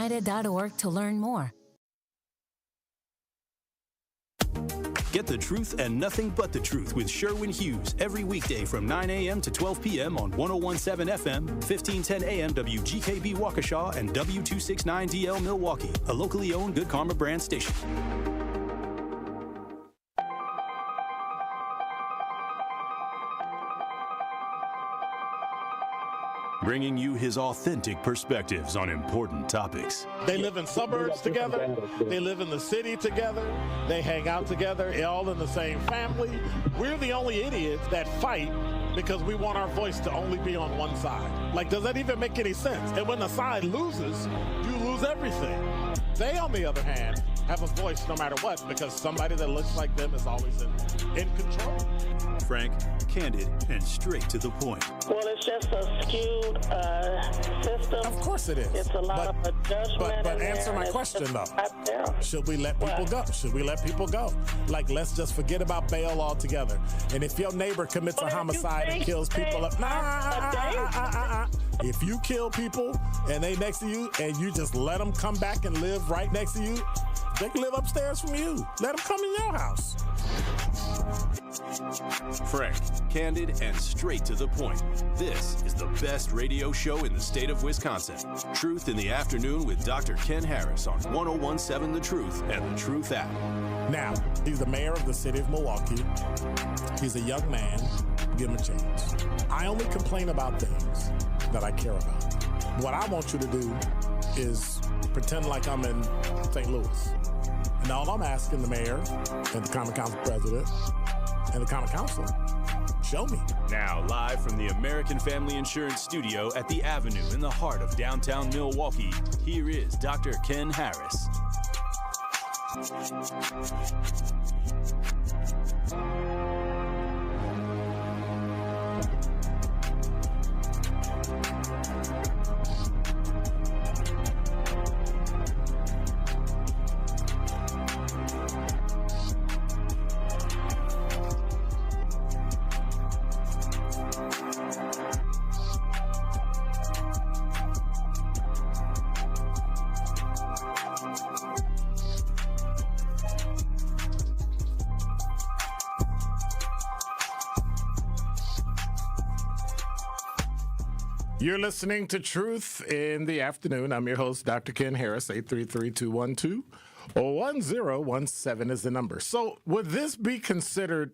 United.org to learn more. Get the truth and nothing but the truth with Sherwin Hughes every weekday from 9 a.m. to 12 p.m. on 101.7 FM, 1510 a.m. WGKB Waukesha, and W269DL Milwaukee, a locally owned Good Karma brand station. Bringing you his authentic perspectives on important topics. They live in suburbs together. They live in the city together. They hang out together, all in the same family. We're the only idiots that fight because we want our voice to only be on one side. Like, does that even make any sense? And when the side loses, you lose everything. They, on the other hand, have a voice no matter what because somebody that looks like them is always in control. Frank, candid, and straight to the point. Well, it's just a skewed system. Of course it is. It's a lot of judgment. But answer my question, though. Should we let people go? Should we let people go? Like, let's just forget about bail altogether. And if your neighbor commits a homicide and kills people, if you kill people and they next to you and you just let them come back and live right next to you, they can live upstairs from you. Let them come in your house. Frank, candid, and straight to the point. This is the best radio show in the state of Wisconsin. Truth in the Afternoon with Dr. Ken Harris on 101.7 The Truth and The Truth app. Now, he's the mayor of the city of Milwaukee. He's a young man. Give him a chance. I only complain about things that I care about. What I want you to do is pretend like I'm in St. Louis. And all I'm asking the mayor and the Common Council president and the Common Council, show me. Now, live from the American Family Insurance Studio at the Avenue in the heart of downtown Milwaukee, here is Dr. Ken Harris. You're listening to Truth in the Afternoon. I'm your host, Dr. Ken Harris. 833-212-1017 is the number. So would this be considered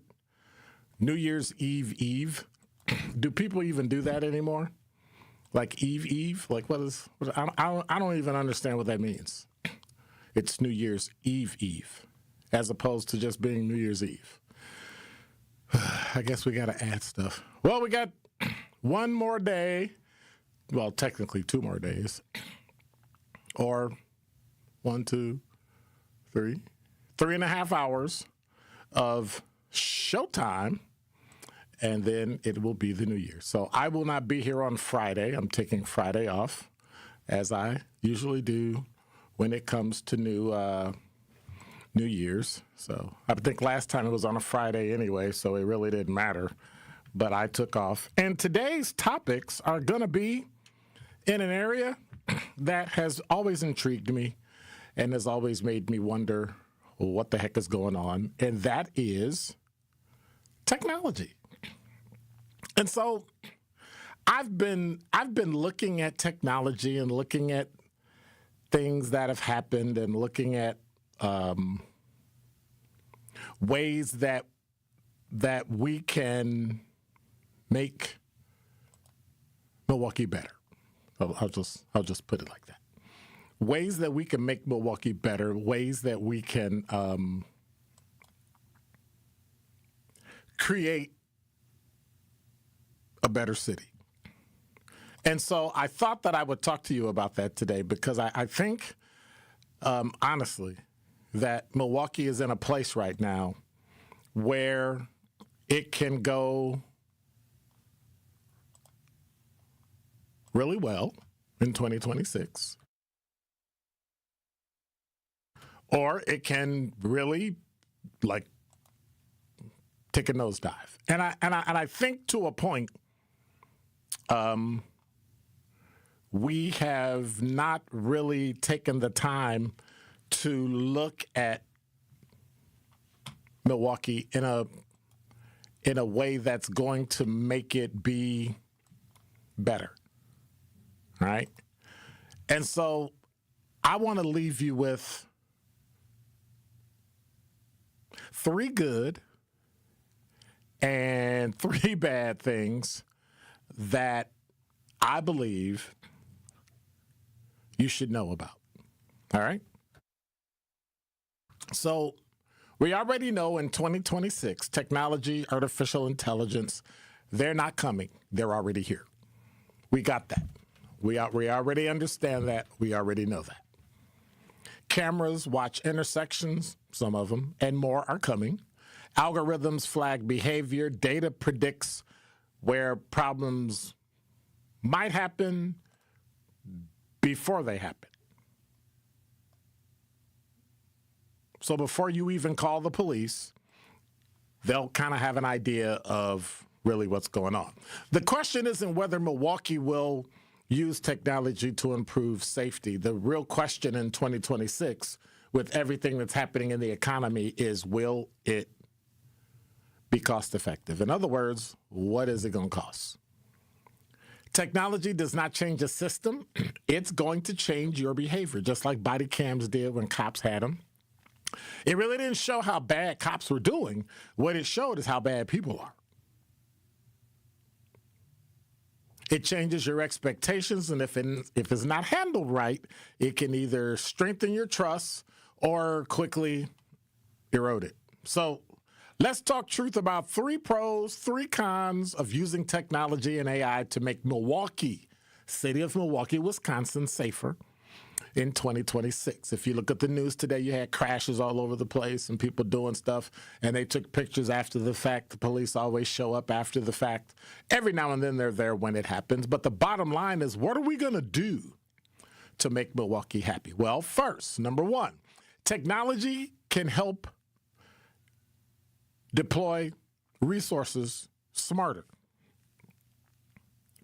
New Year's Eve? Do people even do that anymore? Like Eve? Like I don't even understand what that means. It's New Year's Eve, as opposed to just being New Year's Eve. I guess we got to add stuff. Well, we got one more day. Well, technically 2 more days. Or 1, 2, 3, 3.5 hours of showtime, and then it will be the New Year. So I will not be here on Friday. I'm taking Friday off, as I usually do when it comes to New Year's. So I think last time it was on a Friday anyway, so it really didn't matter. But I took off. And today's topics are going to be in an area that has always intrigued me and has always made me wonder what the heck is going on, and that is technology. And so I've been looking at technology and looking at things that have happened and looking at ways that we can make Milwaukee better. I'll just put it like that. Ways that we can make Milwaukee better, ways that we can create a better city. And so I thought that I would talk to you about that today because I think, honestly, that Milwaukee is in a place right now where it can go really well in 2026, or it can really take a nosedive. And I think to a point, we have not really taken the time to look at Milwaukee in a way that's going to make it be better. All right? And so I want to leave you with 3 good and 3 bad things that I believe you should know about. All right? So we already know in 2026, technology, artificial intelligence, they're not coming. They're already here. We got that. We already understand that. We already know that. Cameras watch intersections, some of them, and more are coming. Algorithms flag behavior. Data predicts where problems might happen before they happen. So before you even call the police, they'll kind of have an idea of really what's going on. The question isn't whether Milwaukee will use technology to improve safety. The real question in 2026, with everything that's happening in the economy, is will it be cost effective? In other words, what is it going to cost? Technology does not change a system. It's going to change your behavior, just like body cams did when cops had them. It really didn't show how bad cops were doing. What it showed is how bad people are. It changes your expectations, and if it's not handled right, it can either strengthen your trust or quickly erode it. So let's talk truth about 3 pros, 3 cons of using technology and AI to make Milwaukee, city of Milwaukee, Wisconsin, safer in 2026. If you look at the news today, you had crashes all over the place and people doing stuff, and they took pictures after the fact. The police always show up after the fact. Every now and then they're there when it happens. But the bottom line is, what are we going to do to make Milwaukee happy? Well, first, number 1, technology can help deploy resources smarter,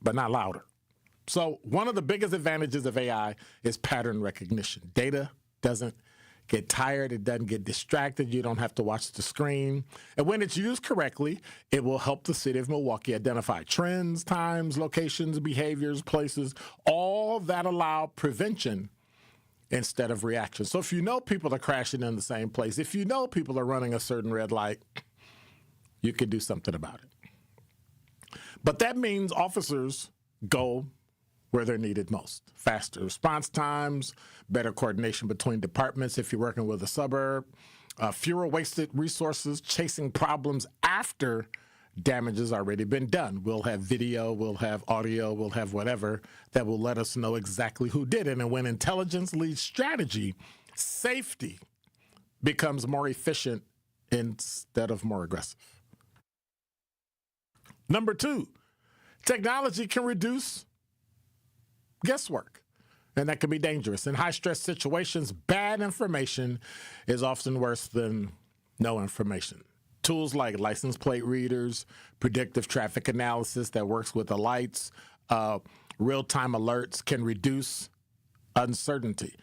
but not louder. So one of the biggest advantages of AI is pattern recognition. Data doesn't get tired. It doesn't get distracted. You don't have to watch the screen. And when it's used correctly, it will help the city of Milwaukee identify trends, times, locations, behaviors, places, all that allow prevention instead of reaction. So if you know people are crashing in the same place, if you know people are running a certain red light, you can do something about it. But that means officers go where they're needed most. Faster response times, better coordination between departments if you're working with a suburb, fewer wasted resources chasing problems after damage has already been done. We'll have video, we'll have audio, we'll have whatever that will let us know exactly who did it. And when intelligence leads strategy, safety becomes more efficient instead of more aggressive. Number 2, technology can reduce guesswork, and that can be dangerous. In high-stress situations, bad information is often worse than no information. Tools like license plate readers, predictive traffic analysis that works with the lights, real-time alerts can reduce uncertainty.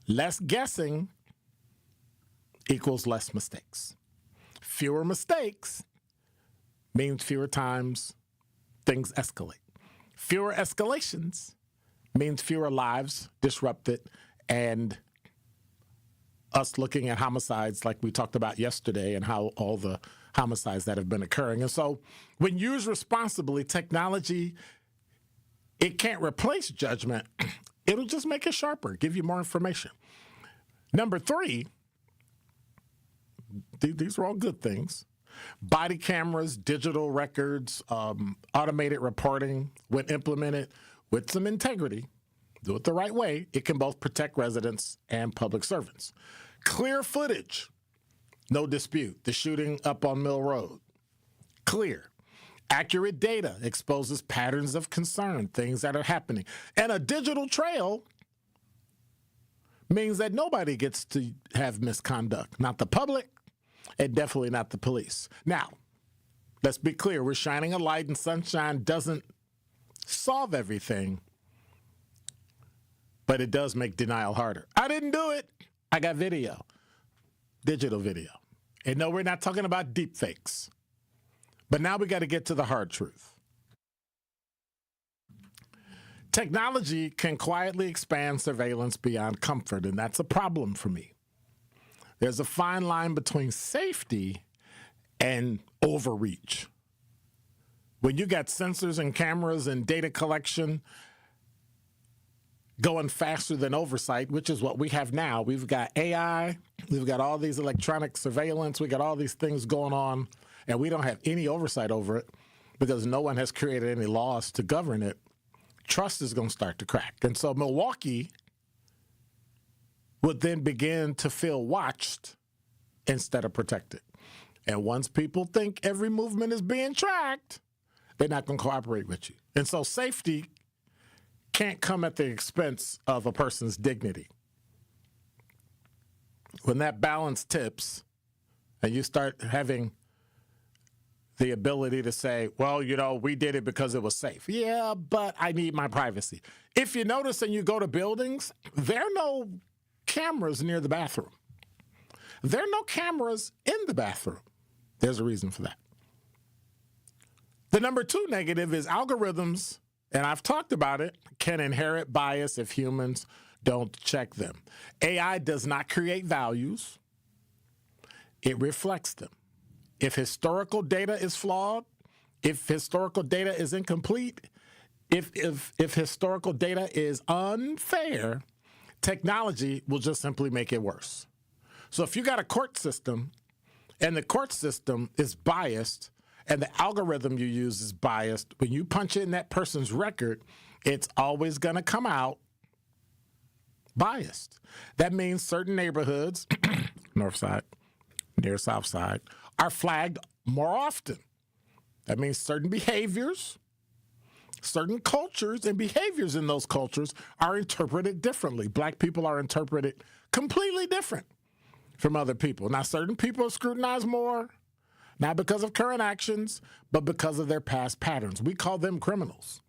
Less guessing equals less mistakes. Fewer mistakes means fewer times things escalate. Fewer escalations means fewer lives disrupted and us looking at homicides like we talked about yesterday and how all the homicides that have been occurring. And so when used responsibly, technology, it can't replace judgment. It'll just make it sharper, give you more information. Number 3, these are all good things. Body cameras, digital records, automated reporting, when implemented with some integrity, do it the right way, it can both protect residents and public servants. Clear footage, no dispute. The shooting up on Mill Road, clear. Accurate data exposes patterns of concern, things that are happening. And a digital trail means that nobody gets to have misconduct, not the public and definitely not the police. Now, let's be clear, we're shining a light, and sunshine doesn't solve everything. but it does make denial harder. I didn't do it. I got video, digital video. And no, we're not talking about deep fakes. But now we got to get to the hard truth. Technology can quietly expand surveillance beyond comfort, and that's a problem for me. There's a fine line between safety and overreach. When you got sensors and cameras and data collection going faster than oversight, which is what we have now. We've got AI, we've got all these electronic surveillance, we got all these things going on, and we don't have any oversight over it because no one has created any laws to govern it. Trust is going to start to crack. And so Milwaukee would then begin to feel watched instead of protected. And once people think every movement is being tracked, they're not going to cooperate with you. And so safety can't come at the expense of a person's dignity. When that balance tips and you start having the ability to say, well, you know, we did it because it was safe. Yeah, but I need my privacy. If you notice and you go to buildings, there are no cameras near the bathroom. There are no cameras in the bathroom. There's a reason for that. The number two negative is algorithms, and I've talked about it, can inherit bias if humans don't check them. AI does not create values. It reflects them. If historical data is flawed, if historical data is incomplete, if historical data is unfair, technology will just simply make it worse. So if you got a court system and the court system is biased and the algorithm you use is biased, when you punch in that person's record, it's always going to come out biased. That means certain neighborhoods, north side, near south side, are flagged more often. That means certain behaviors, certain cultures and behaviors in those cultures are interpreted differently. Black people are interpreted completely different from other people. Now, certain people are scrutinized more, not because of current actions, but because of their past patterns. We call them criminals.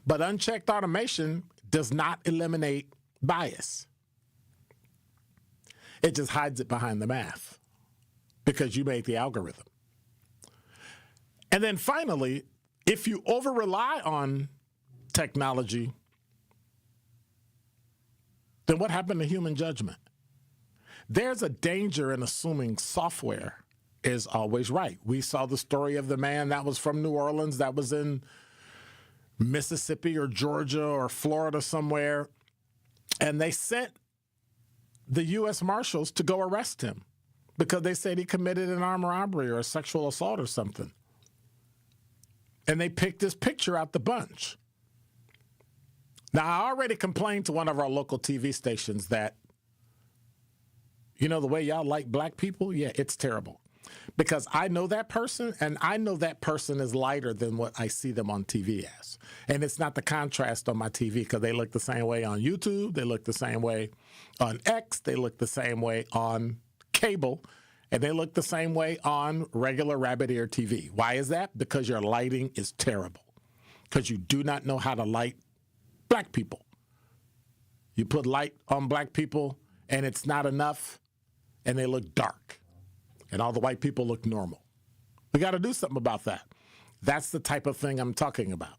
But unchecked automation does not eliminate bias. It just hides it behind the math because you made the algorithm. And then finally, if you over-rely on technology, then what happened to human judgment? There's a danger in assuming software is always right. We saw the story of the man that was from New Orleans, that was in Mississippi or Georgia or Florida somewhere, and they sent the U.S. Marshals to go arrest him because they said he committed an armed robbery or a sexual assault or something. And they picked this picture out the bunch. Now, I already complained to one of our local TV stations that, you know, the way y'all like black people, yeah, it's terrible. Because I know that person, and I know that person is lighter than what I see them on TV as. And it's not the contrast on my TV because they look the same way on YouTube, they look the same way on X, they look the same way on cable, and they look the same way on regular rabbit ear TV. Why is that? Because your lighting is terrible. Because you do not know how to light black people. You put light on black people, and it's not enough, and they look dark. And all the white people look normal. We got to do something about that. That's the type of thing I'm talking about.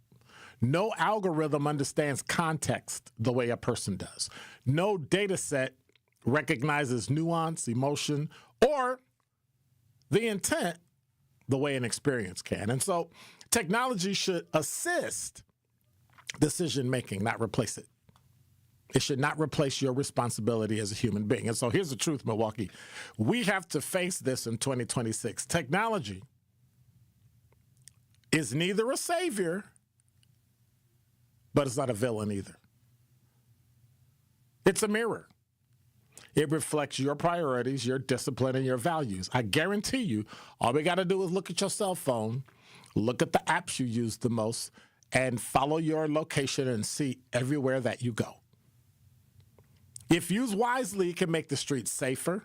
No algorithm understands context the way a person does. No data set recognizes nuance, emotion, or the intent the way an experience can. And so technology should assist decision-making, not replace it. It should not replace your responsibility as a human being. And so here's the truth, Milwaukee. We have to face this in 2026. Technology is neither a savior, but it's not a villain either. It's a mirror. It reflects your priorities, your discipline, and your values. I guarantee you, all we got to do is look at your cell phone, look at the apps you use the most, and follow your location and see everywhere that you go. If used wisely, it can make the streets safer,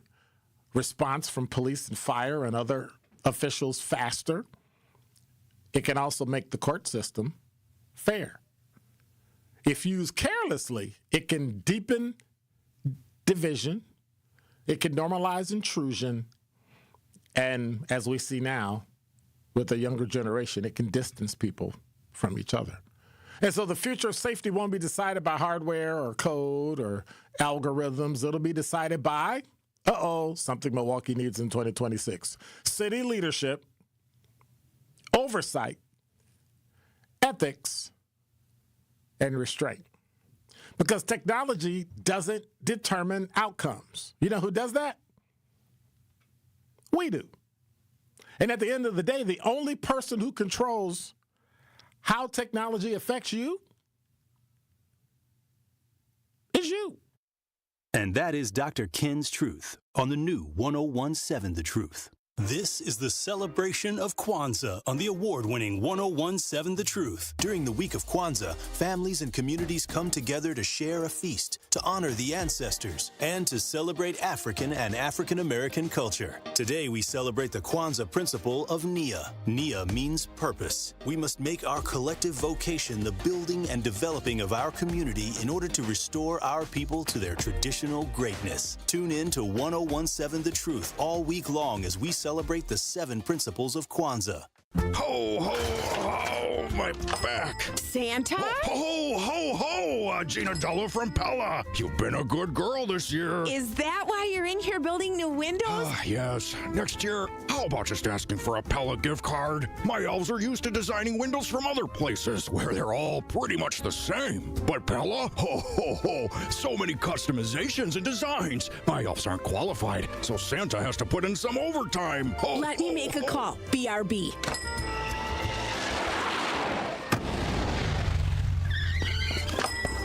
response from police and fire and other officials faster. It can also make the court system fair. if used carelessly, it can deepen division, it can normalize intrusion, and as we see now with the younger generation, it can distance people from each other. And so the future of safety won't be decided by hardware or code or algorithms. It'll be decided by, something Milwaukee needs in 2026. City leadership, oversight, ethics, and restraint. Because technology doesn't determine outcomes. You know who does that? We do. And at the end of the day, the only person who controls how technology affects you is you. And that is Dr. Ken's Truth on the new 1017 The Truth. This is the celebration of Kwanzaa on the award-winning 1017 The Truth. During the week of Kwanzaa, families and communities come together to share a feast, to honor the ancestors, and to celebrate African and African-American culture. Today, we celebrate the Kwanzaa principle of Nia. Nia means purpose. We must make our collective vocation the building and developing of our community in order to restore our people to their traditional greatness. Tune in to 1017 The Truth all week long as we celebrate the 7 principles of Kwanzaa. Ho, ho, ho, my back. Santa? Ho, ho, ho, Gina Della from Pella. You've been a good girl this year. Is that why you're in here building new windows? Yes. Next year, how about just asking for a Pella gift card? My elves are used to designing windows from other places where they're all pretty much the same. But Pella? Ho, ho, ho, so many customizations and designs. My elves aren't qualified, so Santa has to put in some overtime. Ho, Let me make a call. BRB.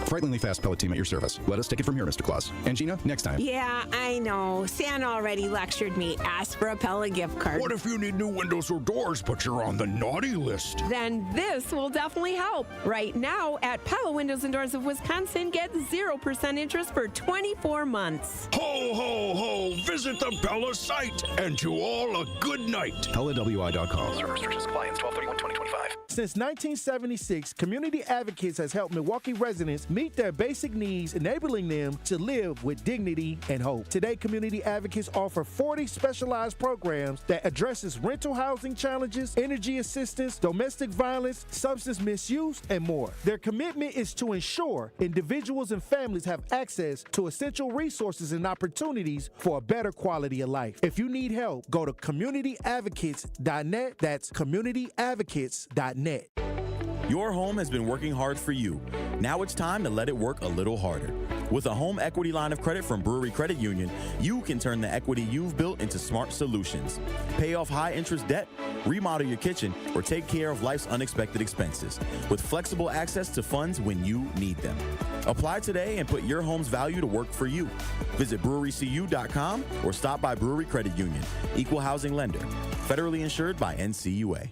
Frighteningly fast pellet team at your service. Let us take it from here, Mr. Claus. And Gina, next time. Yeah, I know. Santa already lectured me. Ask for a Pella gift card. What if you need new windows or doors, but you're on the naughty list? Then this will definitely help. Right now, at Pella Windows and Doors of Wisconsin, get 0% interest for 24 months. Ho, ho, ho! Visit the Pella site, and to all a good night. PellaWI.com. Service restrictions apply ends 12/31/2025. Since 1976, Community Advocates has helped Milwaukee residents meet their basic needs, enabling them to live with dignity and hope. Today, Community Advocates offer 40 specialized programs that addresses rental housing challenges, energy assistance, domestic violence, substance misuse, and more. Their commitment is to ensure individuals and families have access to essential resources and opportunities for a better quality of life. If you need help, go to communityadvocates.net. That's communityadvocates.net. Your home has been working hard for you. Now it's time to let it work a little harder. With a home equity line of credit from Brewery Credit Union, you can turn the equity you've built into smart solutions. Pay off high-interest debt, remodel your kitchen, or take care of life's unexpected expenses with flexible access to funds when you need them. Apply today and put your home's value to work for you. Visit brewerycu.com or stop by Brewery Credit Union. Equal housing lender. Federally insured by NCUA.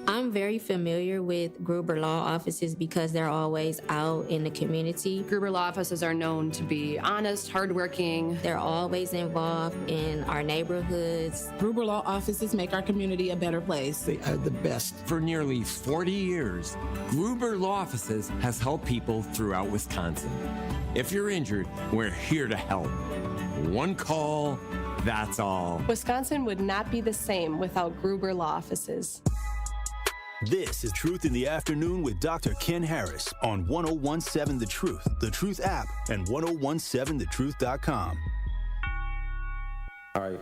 I'm very familiar with Gruber Law Offices because they're always out in the community. Gruber Law Offices are known to be honest, hardworking. They're always involved in our neighborhoods. Gruber Law Offices make our community a better place. They are the best. For nearly 40 years, Gruber Law Offices has helped people throughout Wisconsin. If you're injured, we're here to help. One call, that's all. Wisconsin would not be the same without Gruber Law Offices. This is Truth in the Afternoon with Dr. Ken Harris on 1017 The Truth app, and 1017thetruth.com. All right.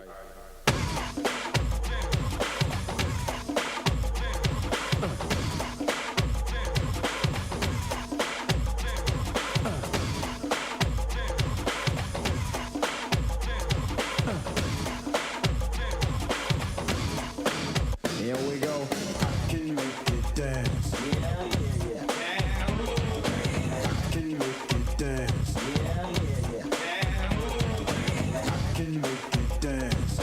Here we go. Can you make it dance? Yeah. Can you make it dance? Yeah. Can you make it dance?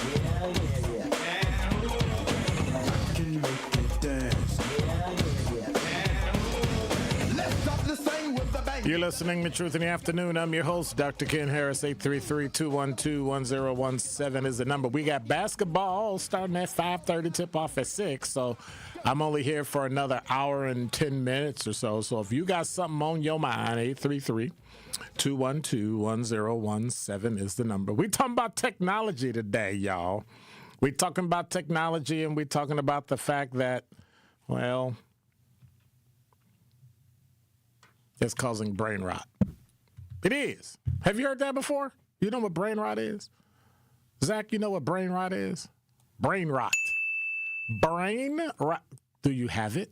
listening to Truth in the Afternoon. I'm your host, Dr. Ken Harris. 833-212-1017 is the number. We got basketball starting at 5:30, tip-off at 6, so I'm only here for another hour and 10 minutes or so. So if you got something on your mind, 833-212-1017 is the number. We're talking about technology today, y'all. We're talking about technology, and we're talking about the fact that, well, it's causing brain rot. It is. Have you heard that before? You know what brain rot is? Zach, you know what brain rot is? Brain rot. Brain rot. Do you have it?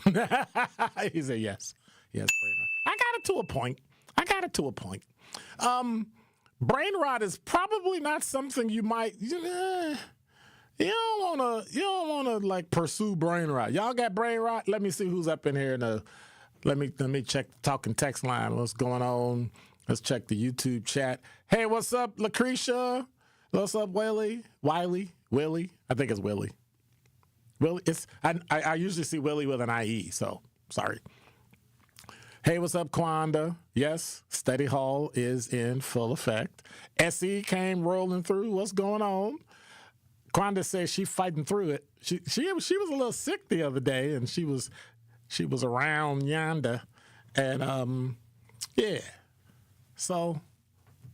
He said yes. Yes, brain rot. I got it to a point. Brain rot is probably not something you might, you don't want to like pursue brain rot. Y'all got brain rot? Let me see who's up in here. Let me check the talking text line. What's going on? Let's check the YouTube chat. Hey, what's up, Lucretia? What's up, Willie? I think it's Willie. Willie, I usually see Willie with an IE, so sorry. Hey, what's up, Quanda? Yes, Study Hall is in full effect. SE came rolling through. What's going on? Quanda says she's fighting through it. She was a little sick the other day, and she was around yonder, and yeah. So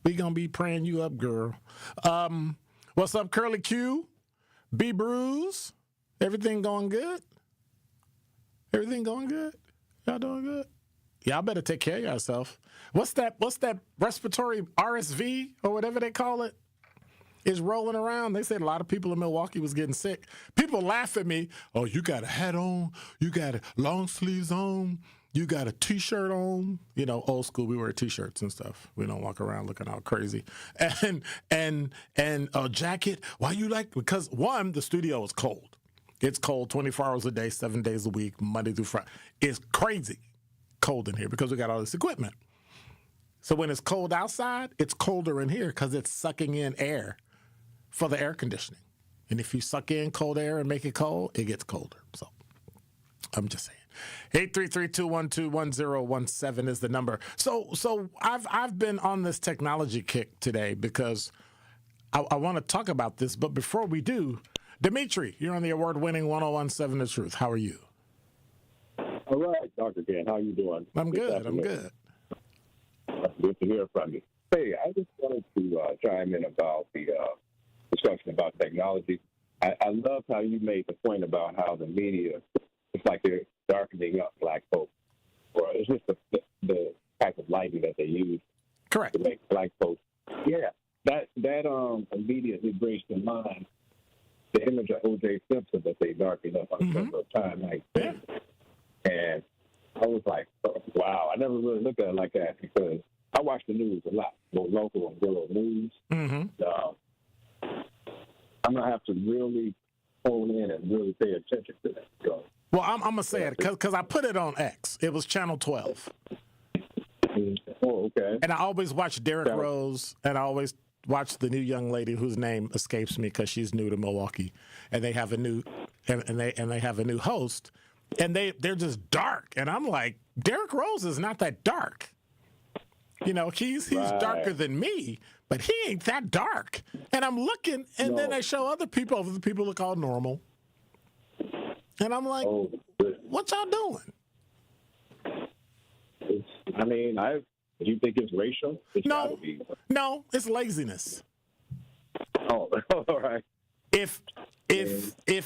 we gonna be praying you up, girl. What's up, Curly Q? B Bruise? Everything going good? Everything going good? Y'all doing good? Y'all better take care of yourself. What's that respiratory RSV or whatever they call it is rolling around? They said a lot of people in Milwaukee was getting sick. People laugh at me. Oh, you got a hat on, you got a long sleeves on, you got a T-shirt on. You know, old school, we wear T-shirts and stuff. We don't walk around looking all crazy. And a jacket. Why you like? Because one, the studio is cold. It's cold 24 hours a day, 7 days a week, Monday through Friday. It's crazy cold in here because we got all this equipment. So when it's cold outside, it's colder in here because it's sucking in air for the air conditioning. And if you suck in cold air and make it cold, it gets colder. So I'm just saying. 833-212-1017 is the number. So I've been on this technology kick today because I want to talk about this. But before we do, Dimitri, you're on the award-winning 1017 The Truth. How are you? All right, Dr. Ken, how you doing? I'm good. Good to hear from you. Hey, I just wanted to chime in about the discussion about technology. I love how you made the point about how the media, it's like they're darkening up black folks. Or it's just the type of lighting that they use. Correct. To make black folks. Yeah, that immediately brings to mind the image of O.J. Simpson that they darkened up on the cover of Time magazine. And I was like, oh, wow, I never really looked at it like that because I watch the news a lot, both local and world news. I'm going to have to really hone in and really pay attention to that. So, well, I'm going to say it because I put it on X. It was Channel 12. Oh, okay. And I always watch Derrick Rose, and I always watch the new young lady whose name escapes me because she's new to Milwaukee, and they have a new and they have a new host. And they're just dark. And I'm like, Derrick Rose is not that dark. You know, he's darker than me, but he ain't that dark. And I'm looking, and then they show other people look all normal. And I'm like, what y'all doing? Do you think it's racial? No, it's laziness. Oh, all right. If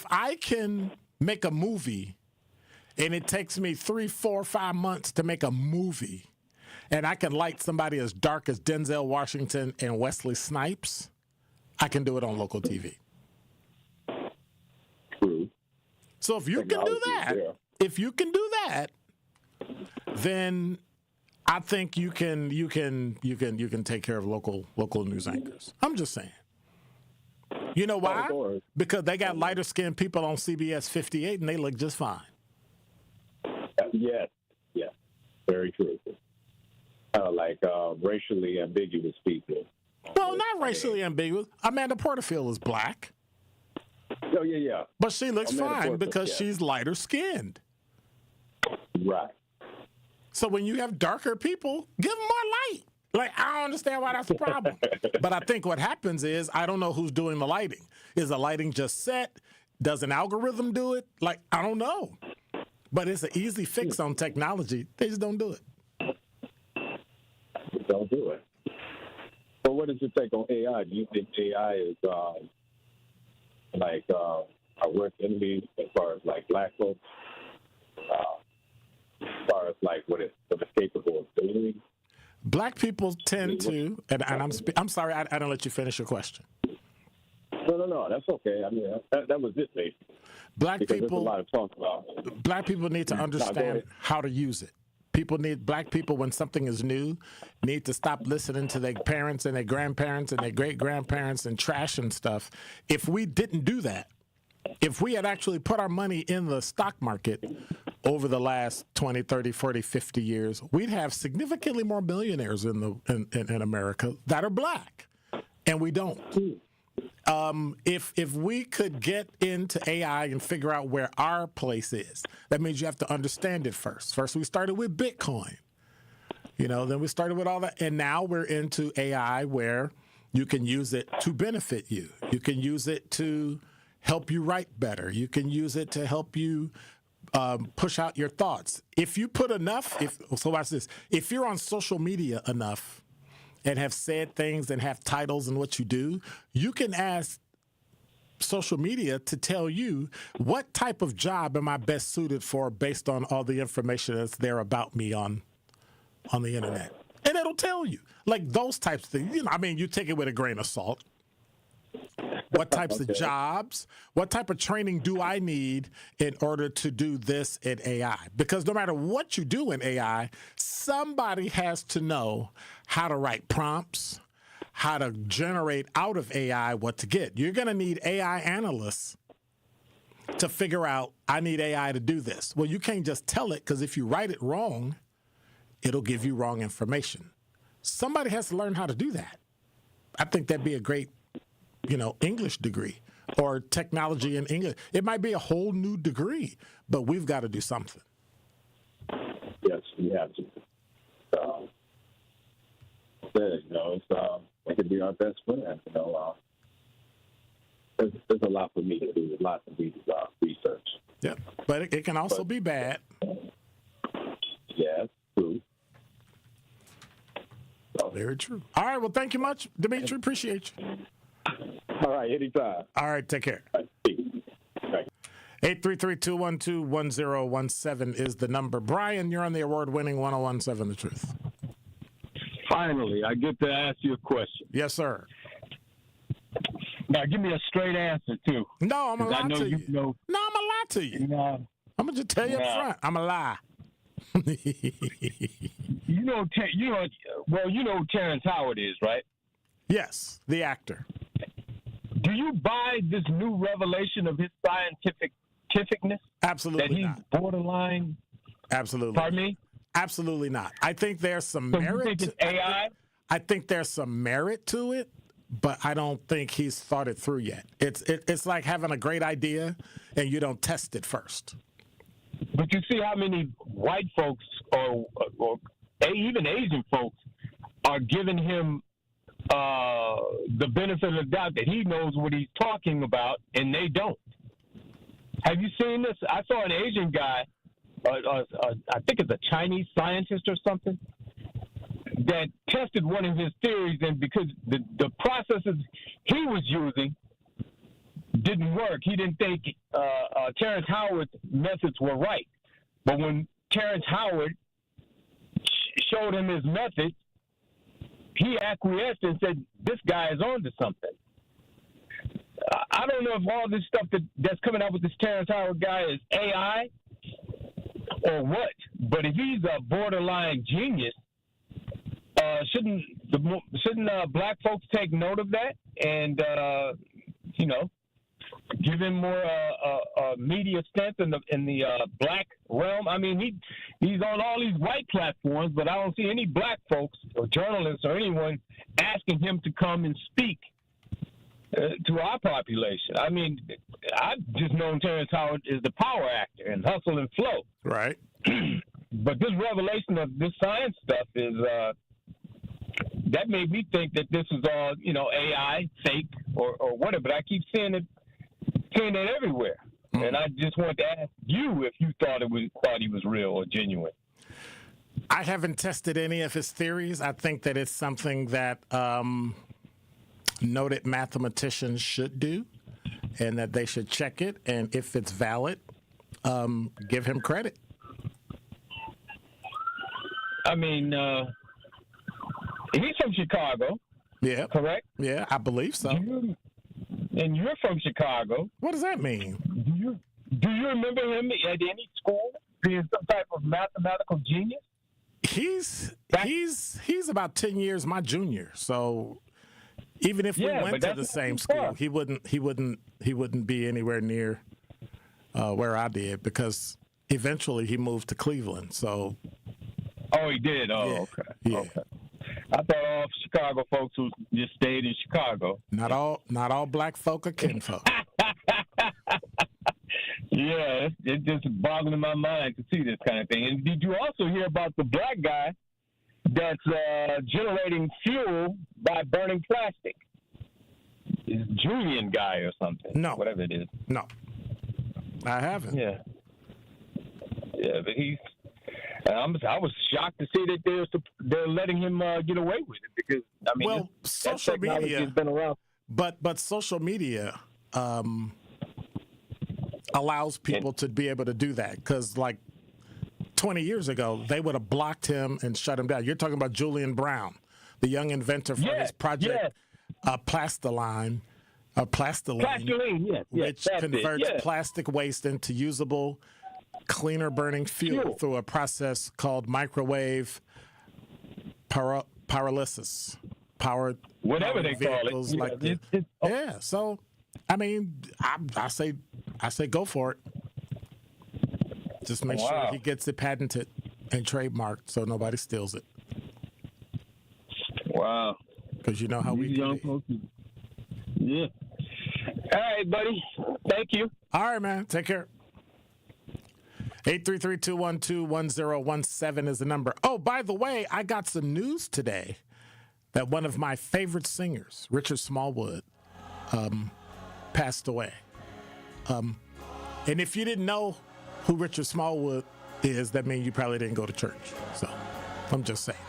I can make a movie and it takes me 3, 4, 5 months to make a movie, and I can light somebody as dark as Denzel Washington and Wesley Snipes, I can do it on local TV. True. So if you can do that, then I think you can take care of local news anchors. I'm just saying. You know why? Because they got lighter skinned people on CBS 58 and they look just fine. Yes, very true. Racially ambiguous people. Well, not racially ambiguous. Amanda Porterfield is black. Oh, yeah. But she looks fine because she's lighter skinned. Right. So when you have darker people, give them more light. Like, I don't understand why that's a problem. But I think what happens is, I don't know who's doing the lighting. Is the lighting just set? Does an algorithm do it? Like, I don't know. But it's an easy fix on technology. They just don't do it. Don't do it. But what is your take on AI? Do you think AI is our worst enemy as far as like black folks? As far as like what it's capable of doing? Black people tend to, and I'm sorry, I don't let you finish your question. No, that's okay. I mean, that was it, basically. Black because people, there's a lot of talk about. Black people need to understand how to use it. Black people, when something is new, need to stop listening to their parents and their grandparents and their great-grandparents and trash and stuff. If we didn't do that, if we had actually put our money in the stock market over the last 20, 30, 40, 50 years, we'd have significantly more millionaires in America that are black, and we don't. If we could get into AI and figure out where our place is, that means you have to understand it first. First, we started with Bitcoin, then we started with all that, and now we're into AI where you can use it to benefit you. You can use it to help you write better. You can use it to help you push out your thoughts. If you put enough, so watch this. If you're on social media enough and have said things and have titles and what you do, you can ask social media to tell you what type of job am I best suited for based on all the information that's there about me on the internet. And it'll tell you. Like those types of things. You take it with a grain of salt. What types of jobs, what type of training do I need in order to do this in AI? Because no matter what you do in AI, somebody has to know how to write prompts, how to generate out of AI what to get. You're going to need AI analysts to figure out, I need AI to do this. Well, you can't just tell it, because if you write it wrong, it'll give you wrong information. Somebody has to learn how to do that. I think that'd be a great English degree or technology in English. It might be a whole new degree, but we've got to do something. Yes, we have to. It could be our best friend. There's a lot for me to do. There's lots of research. Yeah, but it can also be bad. Yeah, true. Very true. All right, well, thank you much, Dimitri. Appreciate you. All right, anytime. All right, take care. 833-212-1017 is the number. Brian, you're on the award-winning 1017 The Truth. Finally, I get to ask you a question. Yes, sir. Now, give me a straight answer, too. No, I'm going to lie to you. No, I'm going to lie to you. I'm going to just tell you up front. I'm going to lie. you know who Terrence Howard is, right? Yes, the actor. Do you buy this new revelation of his scientificness? Absolutely that he's not. Borderline? Absolutely. Pardon me? Absolutely not. I think there's some merit. You think it's AI? I think there's some merit to it, but I don't think he's thought it through yet. It's like having a great idea and you don't test it first. But you see how many white folks or even Asian folks are giving him the benefit of the doubt that he knows what he's talking about, and they don't. Have you seen this? I saw an Asian guy, I think it's a Chinese scientist or something, that tested one of his theories, and because the processes he was using didn't work, he didn't think Terrence Howard's methods were right. But when Terrence Howard showed him his methods, he acquiesced and said, this guy is on to something. I don't know if all this stuff that's coming out with this Terrence Howard guy is AI or what, but if he's a borderline genius, shouldn't black folks take note of that and, give him more media stance in the black realm? I mean, he's on all these white platforms, but I don't see any black folks or journalists or anyone asking him to come and speak to our population. I mean, I've just known Terrence Howard is the power actor and Hustle and Flow. Right. but this revelation of this science stuff is that made me think that this is all, AI, fake, or whatever. But I keep seeing it everywhere, and I just wanted to ask you if you thought he was real or genuine. I haven't tested any of his theories. I think that it's something that noted mathematicians should do, and that they should check it, and if it's valid, give him credit. I mean, he's from Chicago. Yeah. Correct? Yeah, I believe so. And you're from Chicago. What does that mean? Do you remember him at any school being some type of mathematical genius? He's about 10 years my junior, so even if we went to the same school, he wouldn't be anywhere near where I did, because eventually he moved to Cleveland. So. Oh, he did. Oh, yeah. Okay. Yeah. Okay. I thought all Chicago folks who just stayed in Chicago. Not all black folk are kinfolk. Yeah, it's just boggling my mind to see this kind of thing. And did you also hear about the black guy that's generating fuel by burning plastic? It's Julian guy or something. No. Whatever it is. No. I haven't. Yeah. Yeah, but I was shocked to see that they're letting him get away with it, because social media has been around. But social media allows people to be able to do that, because like 20 years ago they would have blocked him and shut him down. You're talking about Julian Brown, the young inventor for his project Plastiline, which converts plastic waste into usable, cleaner burning fuel through a process called microwave pyrolysis. Whatever they call it. Yeah. So, I mean, I say go for it. Just make sure he gets it patented and trademarked so nobody steals it. Wow. Because you know how we do. Yeah. All right, buddy. Thank you. All right, man. Take care. 833-212-1017 is the number. Oh, by the way, I got some news today that one of my favorite singers, Richard Smallwood, passed away. And if you didn't know who Richard Smallwood is, that means you probably didn't go to church. So I'm just saying.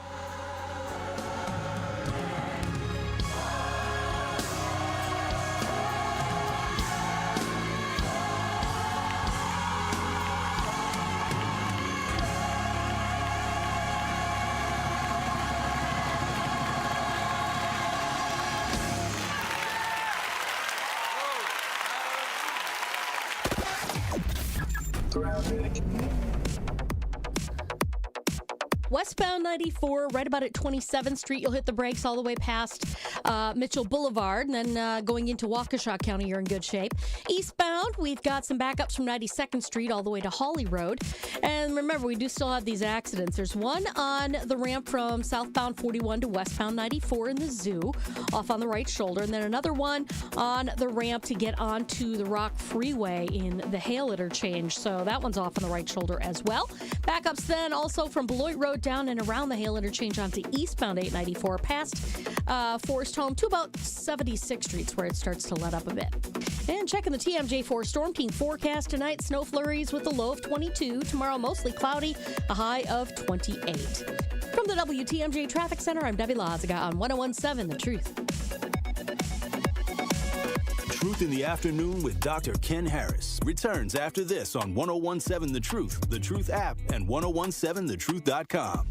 Westbound 94, right about at 27th Street. You'll hit the brakes all the way past Mitchell Boulevard, and then going into Waukesha County, you're in good shape. Eastbound, we've got some backups from 92nd Street all the way to Holly Road. And remember, we do still have these accidents. There's one on the ramp from southbound 41 to westbound 94 in the zoo, off on the right shoulder, and then another one on the ramp to get onto the Rock Freeway in the Hale interchange. So that one's off on the right shoulder as well. Backups then also from Beloit Road down and around the Hale interchange onto eastbound 894 past Forest Home to about 76th Street where it starts to let up a bit. And checking the TMJ4 Storm Team forecast tonight, snow flurries with a low of 22. Tomorrow, mostly cloudy, a high of 28. From the WTMJ Traffic Center, I'm Debbie Lazaga on 101.7 The Truth. Truth in the Afternoon with Dr. Ken Harris returns after this on 101.7 The Truth app, and 1017thetruth.com.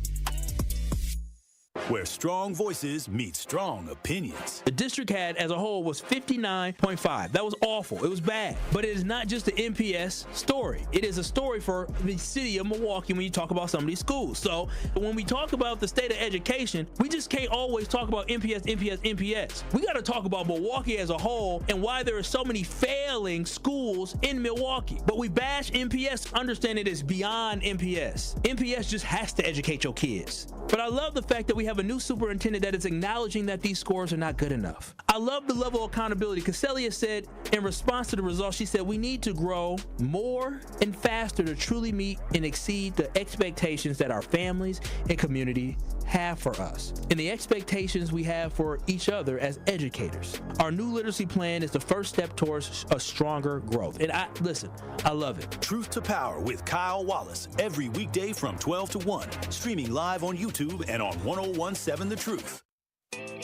Where strong voices meet strong opinions. The district had as a whole was 59.5. That was awful. It was bad. But it is not just the MPS story. It is a story for the city of Milwaukee when you talk about some of these schools. So when we talk about the state of education, we just can't always talk about MPS. We got to talk about Milwaukee as a whole and why there are so many failing schools in Milwaukee. But we bash MPS, understand it is beyond MPS. MPS just has to educate your kids. But I love the fact that we have have a new superintendent that is acknowledging that these scores are not good enough. I love the level of accountability. Casellia said in response to the results, she said, we need to grow more and faster to truly meet and exceed the expectations that our families and community have for us and the expectations we have for each other as educators. Our new literacy plan is the first step towards a stronger growth. And I love it. Truth to Power with Kyle Wallace every weekday from 12 to 1, streaming live on YouTube and on 1017 The Truth.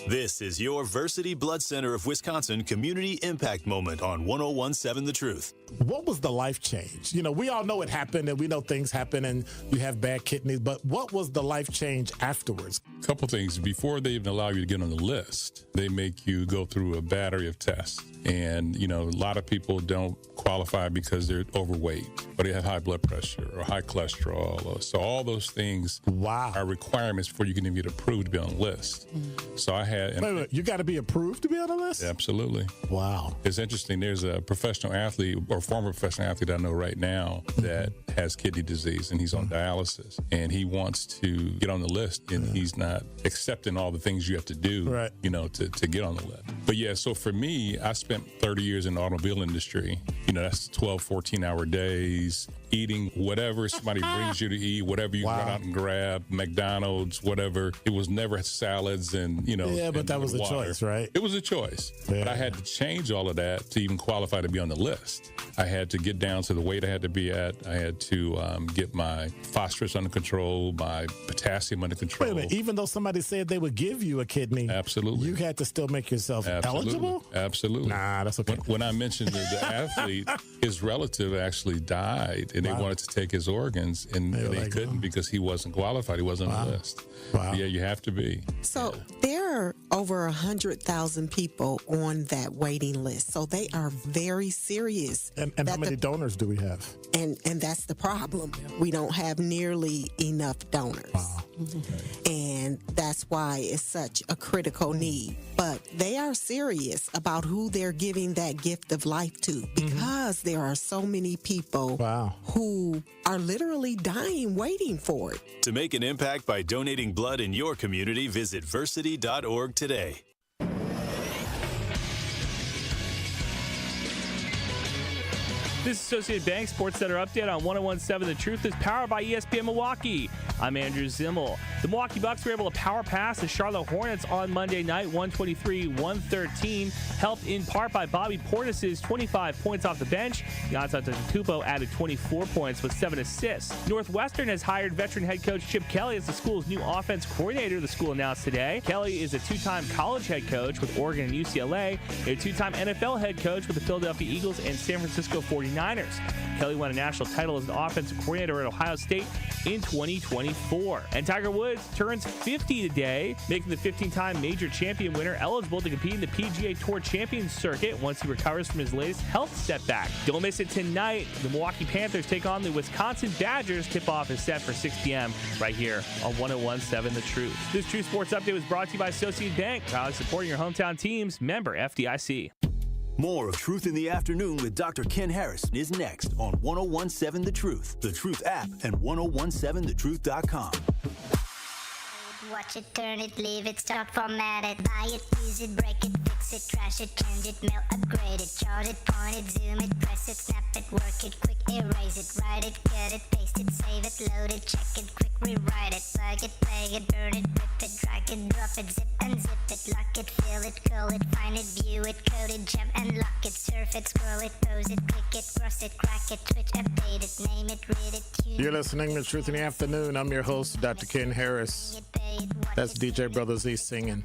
This is your Versity Blood Center of Wisconsin Community Impact Moment on 1017 The Truth. What was the life change? You know, we all know it happened and we know things happen and you have bad kidneys, but what was the life change afterwards? A couple things. Before they even allow you to get on the list, they make you go through a battery of tests. And, you know, a lot of people don't qualify because they're overweight or they have high blood pressure or high cholesterol. So all those things are requirements before you can even get approved to be on the list. So I had... Wait, you got to be approved to be on the list? Absolutely. Wow. It's interesting. There's a professional athlete or former professional athlete I know right now that has kidney disease and he's on dialysis and he wants to get on the list and he's not accepting all the things you have to do, you know, to get on the list. But yeah, so for me, I spent 30 years in the automobile industry. You know, that's 12, 14-hour days, eating whatever somebody brings you to eat, whatever you run out and grab, McDonald's, whatever. It was never salads and, you know. Yeah, but that was a choice, right? It was a choice. Yeah. But I had to change all of that to even qualify to be on the list. I had to get down to the weight I had to be at. I had to get my phosphorus under control, my potassium under control. Wait a minute, even though somebody said they would give you a kidney, absolutely, you had to still make yourself eligible? Absolutely. Nah, that's okay. When I mentioned the athlete, his relative actually died, and they wanted to take his organs, and they couldn't because he wasn't qualified. He wasn't on the list. Wow. Yeah, you have to be. So there are over 100,000 people on that waiting list. So they are very serious. And how many donors do we have? And that's the problem. We don't have nearly enough donors. Wow. And that's why it's such a critical need. But they are serious about who they're giving that gift of life to because there are so many people who are literally dying waiting for it. To make an impact by donating blood in your community, visit versity.org today. This is Associated Bank Sports Center update on 1017 The Truth is powered by ESPN Milwaukee. I'm Andrew Zimmel. The Milwaukee Bucks were able to power pass the Charlotte Hornets on Monday night, 123-113, helped in part by Bobby Portis's 25 points off the bench. Giannis Antetokounmpo added 24 points with 7 assists. Northwestern has hired veteran head coach Chip Kelly as the school's new offense coordinator, the school announced today. Kelly is a two-time college head coach with Oregon and UCLA, a two-time NFL head coach with the Philadelphia Eagles and San Francisco 49ers. Kelly won a national title as an offensive coordinator at Ohio State in 2024. And Tiger Woods turns 50 today, making the 15-time major champion winner eligible to compete in the PGA Tour Champions Circuit once he recovers from his latest health setback. Don't miss it tonight. The Milwaukee Panthers take on the Wisconsin Badgers. Tip-off is set for 6 p.m. right here on 1017 The Truth. This True Sports Update was brought to you by Associated Bank, proudly supporting your hometown teams, member FDIC. More of Truth in the Afternoon with Dr. Ken Harrison is next on 1017 The Truth, The Truth app, and 1017thetruth.com. Watch it, turn it, leave it, start, format it, buy it, use it, break it, fix it, trash it, change it, mail, upgrade it, chart it, point it, zoom it, press it, snap it, work it, quick erase it, write it, cut it, paste it, save it, load it, check it, quick rewrite it, plug it, play it, burn it, rip it, drag it, drop it, zip and zip it, lock it, fill it, curl it, find it, view it, code it, jump and lock it, surf it, scroll it, pose it, click it, cross it, crack it, twitch, update it, name it, read it, tune it. You're listening to Truth in the Afternoon. I'm your host, Dr. Ken Harris. That's DJ Brother Z singing.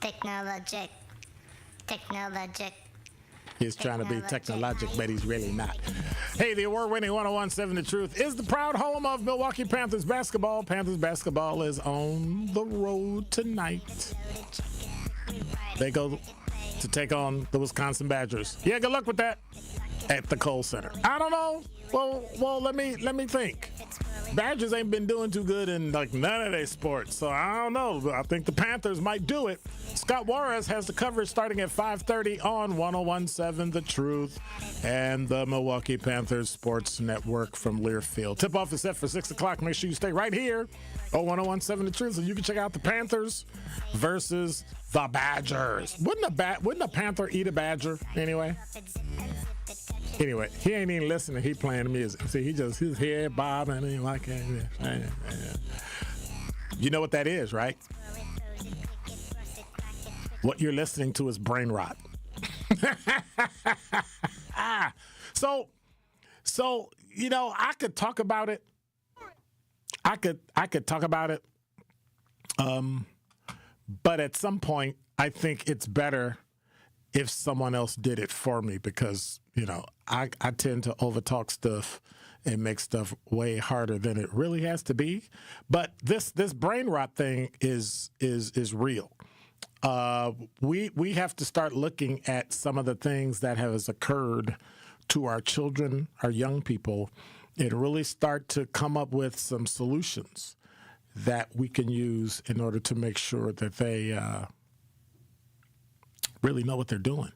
Technologic. He's trying to be technologic, but he's really not. Hey, the award-winning 1017 The Truth is the proud home of Milwaukee Panthers basketball. Panthers basketball is on the road tonight. They go to take on the Wisconsin Badgers. Yeah, good luck with that at the Kohl Center. I don't know. Well, let me think. Badgers ain't been doing too good in like none of their sports, so I don't know. I think the Panthers might do it. Scott Juarez has the coverage starting at 5:30 on 101.7 The Truth and the Milwaukee Panthers Sports Network from Learfield. Tip-off is set for 6 o'clock. Make sure you stay right here on 101.7 The Truth so you can check out the Panthers versus the Badgers. Wouldn't a Panther eat a Badger anyway? Anyway, he ain't even listening. He playing music. See, his head bobbing. And he like, you know what that is, right? What you're listening to is brain rot. So you know, I could talk about it. I could talk about it. But at some point, I think it's better if someone else did it for me because, you know, I tend to overtalk stuff and make stuff way harder than it really has to be. But this brain rot thing is real. We have to start looking at some of the things that has occurred to our children, our young people, and really start to come up with some solutions that we can use in order to make sure that they really know what they're doing.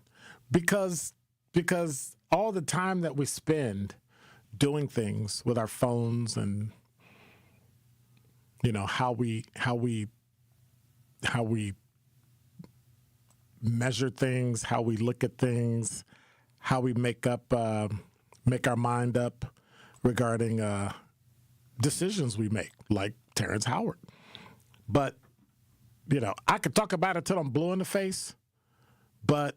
Because all the time that we spend doing things with our phones and, you know, how we measure things, how we look at things, how we make our mind up regarding decisions we make, like Terrence Howard. But, you know, I could talk about it till I'm blue in the face, but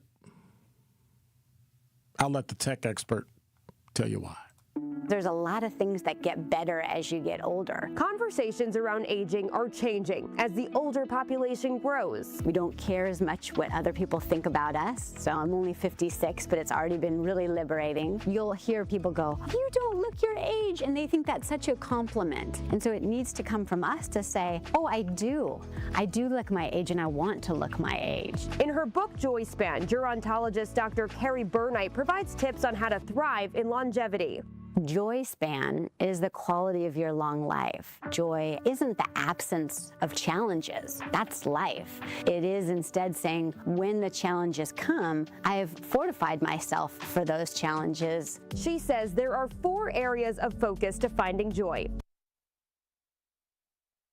I'll let the tech expert tell you why. There's a lot of things that get better as you get older. Conversations around aging are changing as the older population grows. We don't care as much what other people think about us. So I'm only 56, but it's already been really liberating. You'll hear people go, "You don't look your age," and they think that's such a compliment. And so it needs to come from us to say, "Oh, I do look my age, and I want to look my age." In her book, Joy Span, gerontologist Dr. Carrie Burnite provides tips on how to thrive in longevity. Joy span is the quality of your long life. Joy isn't the absence of challenges. That's life. It is instead saying, when the challenges come, I have fortified myself for those challenges. She says there are 4 areas of focus to finding joy.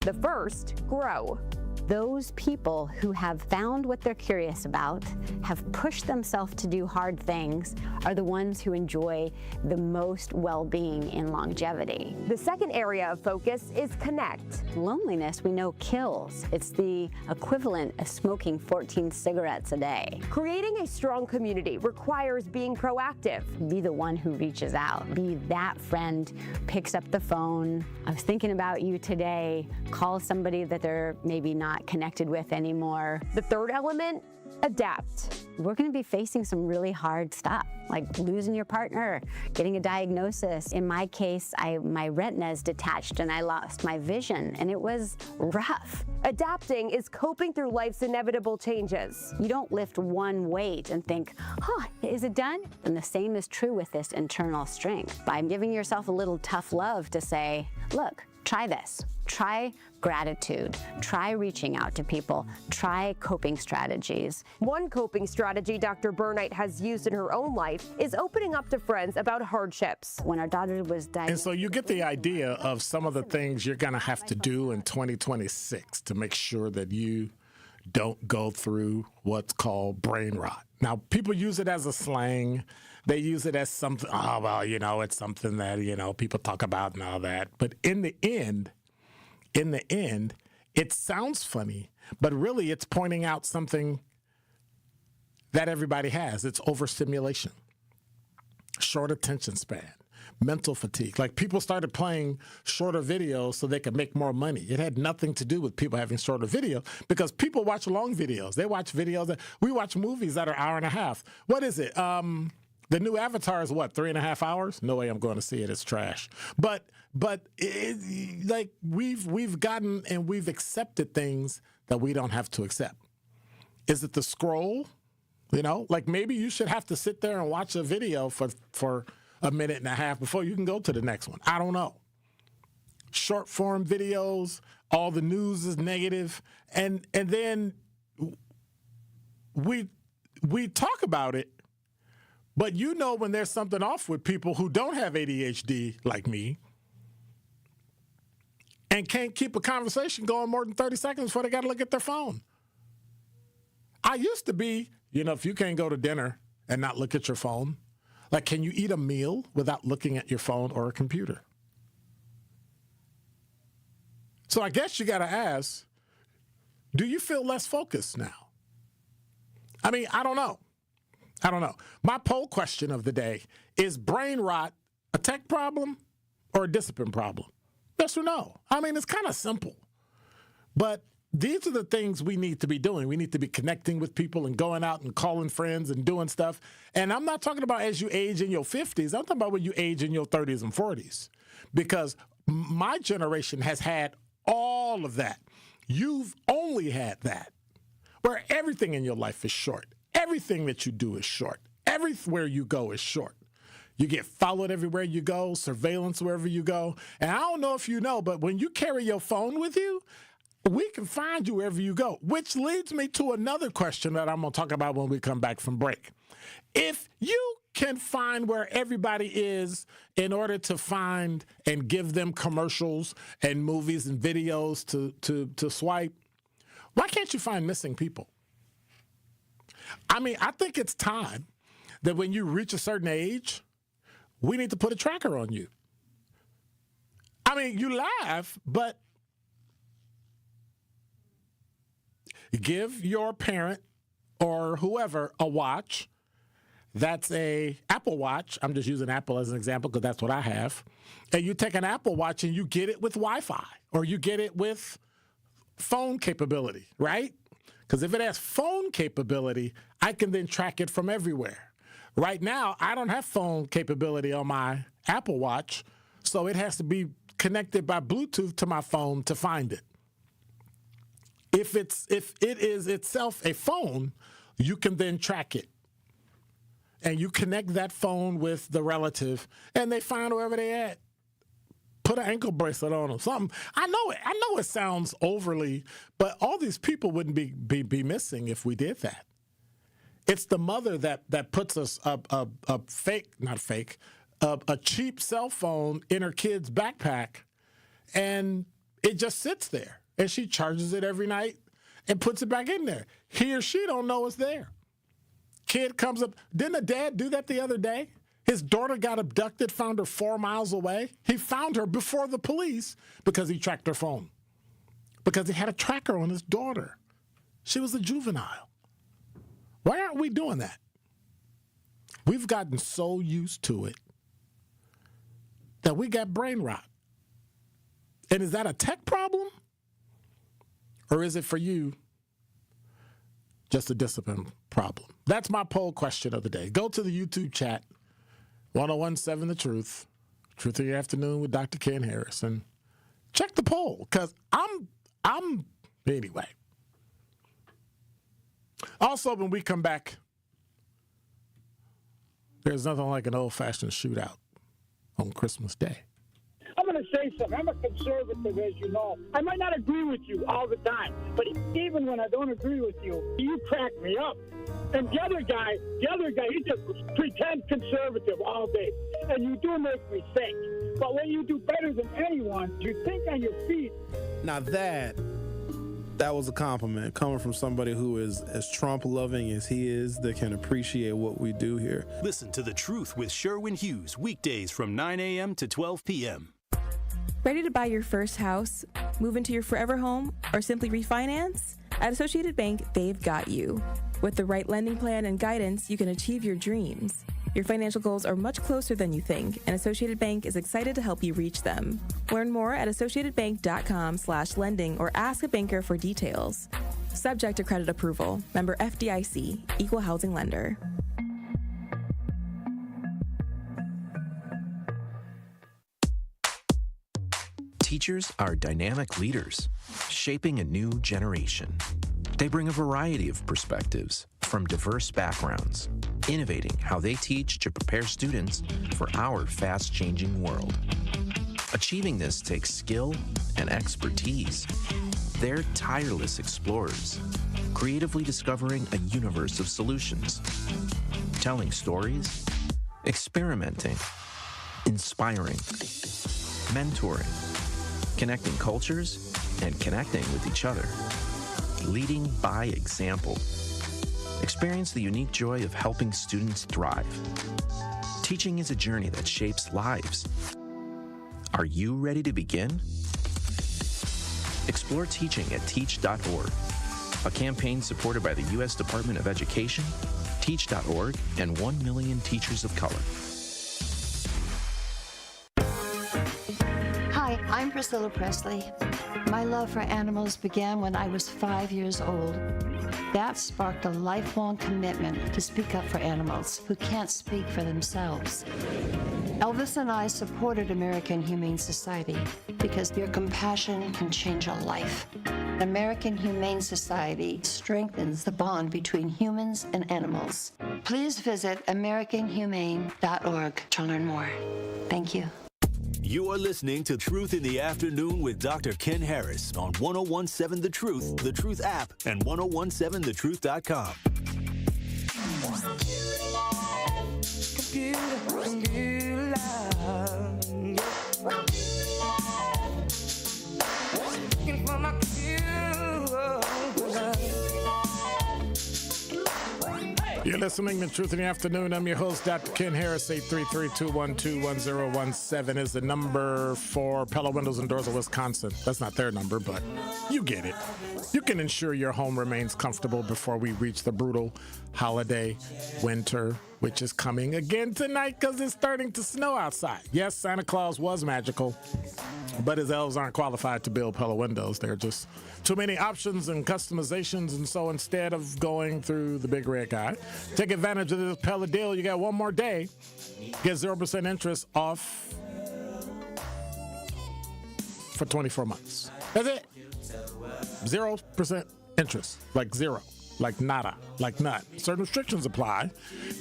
The first, grow. Those people who have found what they're curious about, have pushed themselves to do hard things, are the ones who enjoy the most well-being in longevity. The second area of focus is connect. Loneliness, we know, kills. It's the equivalent of smoking 14 cigarettes a day. Creating a strong community requires being proactive. Be the one who reaches out. Be that friend, picks up the phone. I was thinking about you today. Call somebody that they're maybe not connected with anymore. The third element, adapt. We're going to be facing some really hard stuff, like losing your partner, getting a diagnosis. In my case, my retina is detached and I lost my vision, and it was rough. Adapting is coping through life's inevitable changes. You don't lift one weight and think, is it done? And the same is true with this internal strength. By giving yourself a little tough love to say, look, try this. Try gratitude. Try reaching out to people. Try coping strategies. One coping strategy Dr. Burnite has used in her own life is opening up to friends about hardships. When our daughter was diagnosed. And so you get the idea of some of the things you're going to have to do in 2026 to make sure that you don't go through what's called brain rot. Now, people use it as a slang. They use it as something, it's something that, people talk about and all that. But in the end, it sounds funny, but really it's pointing out something that everybody has. It's overstimulation, short attention span, mental fatigue. Like, people started playing shorter videos so they could make more money. It had nothing to do with people having shorter video, because people watch long videos. They watch videos we watch movies that are hour and a half. What is it? The new Avatar is what, 3.5 hours? No way I'm going to see it. It's trash. But we've gotten and we've accepted things that we don't have to accept. Is it the scroll? Like, maybe you should have to sit there and watch a video for a minute and a half before you can go to the next one. I don't know. short form videos, all the news is negative, and then we talk about it, but you know when there's something off with people who don't have ADHD like me and can't keep a conversation going more than 30 seconds before they got to look at their phone. I used to be, if you can't go to dinner and not look at your phone, like, can you eat a meal without looking at your phone or a computer? So I guess you got to ask, do you feel less focused now? I mean, I don't know. My poll question of the day is brain rot a tech problem or a discipline problem? Yes or no? I mean, it's kind of simple. But these are the things we need to be doing. We need to be connecting with people and going out and calling friends and doing stuff. And I'm not talking about as you age in your 50s. I'm talking about when you age in your 30s and 40s. Because my generation has had all of that. You've only had that. Where everything in your life is short. Everything that you do is short. Everywhere you go is short. You get followed everywhere you go, surveillance wherever you go. And I don't know if you know, but when you carry your phone with you, we can find you wherever you go, which leads me to another question that I'm going to talk about when we come back from break. If you can find where everybody is in order to find and give them commercials and movies and videos to swipe, why can't you find missing people? I mean, I think it's time that when you reach a certain age, we need to put a tracker on you. I mean, you laugh, but give your parent or whoever a watch. That's a Apple Watch. I'm just using Apple as an example because that's what I have. And you take an Apple Watch and you get it with Wi-Fi or you get it with phone capability, right? Because if it has phone capability, I can then track it from everywhere. Right now, I don't have phone capability on my Apple Watch, so it has to be connected by Bluetooth to my phone to find it. If it is itself a phone, you can then track it. And you connect that phone with the relative, and they find wherever they're at. Put an ankle bracelet on them, something. I know it sounds overly, but all these people wouldn't be missing if we did that. It's the mother that puts us a cheap cell phone in her kid's backpack, and it just sits there. And she charges it every night and puts it back in there. He or she don't know it's there. Kid comes up. Didn't a dad do that the other day? His daughter got abducted, found her 4 miles away. He found her before the police because he tracked her phone. Because he had a tracker on his daughter. She was a juvenile. Why aren't we doing that? We've gotten so used to it that we got brain rot. And is that a tech problem? Or is it for you just a discipline problem? That's my poll question of the day. Go to the YouTube chat, 1017 The Truth, Truth of Your Afternoon with Dr. Ken Harris, and check the poll, because anyway. Also, when we come back, there's nothing like an old-fashioned shootout on Christmas Day. I'm going to say something. I'm a conservative, as you know. I might not agree with you all the time, but even when I don't agree with you, you crack me up. And the other guy, he just pretends conservative all day. And you do make me think. But when you do better than anyone, you think on your feet. Now that was a compliment coming from somebody who is as Trump-loving as he is, that can appreciate what we do here. Listen to The Truth with Sherwin Hughes, weekdays from 9 a.m. to 12 p.m. Ready to buy your first house, move into your forever home, or simply refinance? At Associated Bank, they've got you. With the right lending plan and guidance, you can achieve your dreams. Your financial goals are much closer than you think, and Associated Bank is excited to help you reach them. Learn more at associatedbank.com/lending or ask a banker for details. Subject to credit approval. Member FDIC, Equal Housing Lender. Teachers are dynamic leaders, shaping a new generation. They bring a variety of perspectives from diverse backgrounds, innovating how they teach to prepare students for our fast-changing world. Achieving this takes skill and expertise. They're tireless explorers, creatively discovering a universe of solutions, telling stories, experimenting, inspiring, mentoring, connecting cultures, and connecting with each other, leading by example. Experience the unique joy of helping students thrive. Teaching is a journey that shapes lives. Are you ready to begin? Explore teaching at teach.org, a campaign supported by the U.S. Department of Education, Teach.org, and 1 million teachers of color. Hi, I'm Priscilla Presley. My love for animals began when I was 5 years old. That sparked a lifelong commitment to speak up for animals who can't speak for themselves. Elvis and I supported American Humane Society because your compassion can change a life. American Humane Society strengthens the bond between humans and animals. Please visit AmericanHumane.org to learn more. Thank you. You are listening to Truth in the Afternoon with Dr. Ken Harris on 1017 The Truth app, and 1017thetruth.com. You're listening to Truth in the Afternoon. I'm your host, Dr. Ken Harris. 833-212-1017 is the number for Pella Windows and Doors of Wisconsin. That's not their number, but you get it. You can ensure your home remains comfortable before we reach the brutal holiday winter, which is coming again tonight because it's starting to snow outside. Yes, Santa Claus was magical, but his elves aren't qualified to build Pella Windows. There are just too many options and customizations, and so instead of going through the big red guy, take advantage of this Pella deal. You got one more day. Get 0% interest off for 24 months. That's it. 0% interest, like zero, like nada, like none. Certain restrictions apply.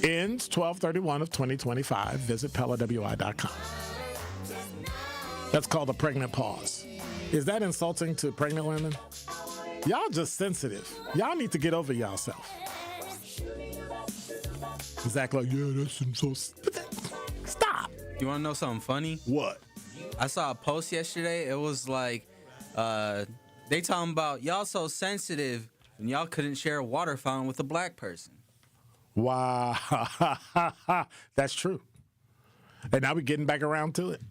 Ends 12/31 of 2025. Visit PellaWI.com. That's called a pregnant pause. Is that insulting to pregnant women? Y'all just sensitive. Y'all need to get over yourself. Zach, like, yeah, that's so. Stop. You want to know something funny? What? I saw a post yesterday. It was like, they talking about y'all so sensitive and y'all couldn't share a water fountain with a black person. Wow. That's true. And now we're getting back around to it.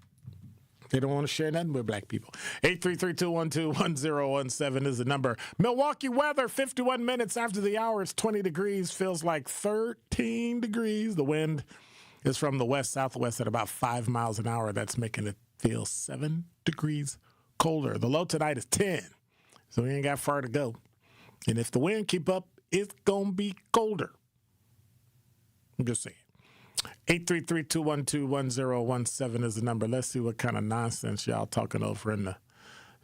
They don't want to share nothing with black people. 833-212-1017 is the number. Milwaukee weather, 51 minutes after the hour. It's 20 degrees. Feels like 13 degrees. The wind is from the west-southwest at about 5 miles an hour. That's making it feel 7 degrees colder. The low tonight is 10, so we ain't got far to go. And if the wind keep up, it's going to be colder. I'm just saying. 833-212-1017 is the number. Let's see what kind of nonsense y'all talking over in the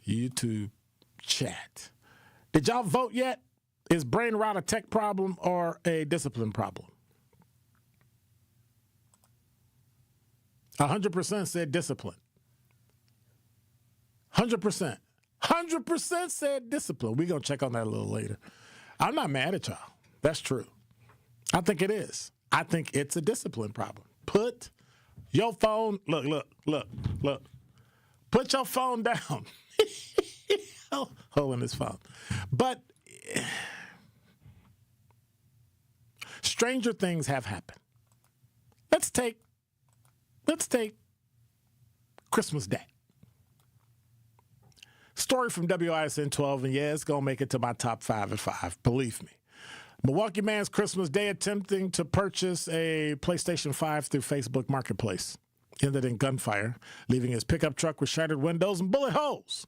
YouTube chat. Did y'all vote yet? Is brain rot a tech problem or a discipline problem? 100% said discipline. 100%. 100% said discipline. We're going to check on that a little later. I'm not mad at y'all. That's true. I think it is. I think it's a discipline problem. Put your phone, look. Put your phone down. Holding his phone. But stranger things have happened. Let's take Christmas Day. Story from WISN 12, and yeah, it's going to make it to my top 5 at 5. Believe me. Milwaukee man's Christmas Day attempting to purchase a PlayStation 5 through Facebook Marketplace ended in gunfire, leaving his pickup truck with shattered windows and bullet holes.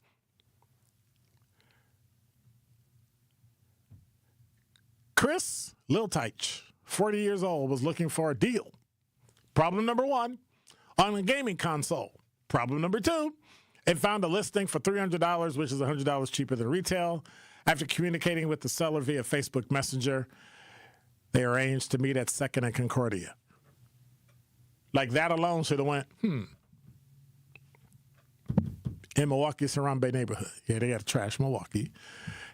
Chris Lilteich, 40 years old, was looking for a deal. Problem number 1, on a gaming console. Problem number 2, it found a listing for $300, which is $100 cheaper than retail. After communicating with the seller via Facebook Messenger, they arranged to meet at 2nd and Concordia. Like that alone should have went, in Milwaukee's Harambe neighborhood. Yeah, they got to trash Milwaukee.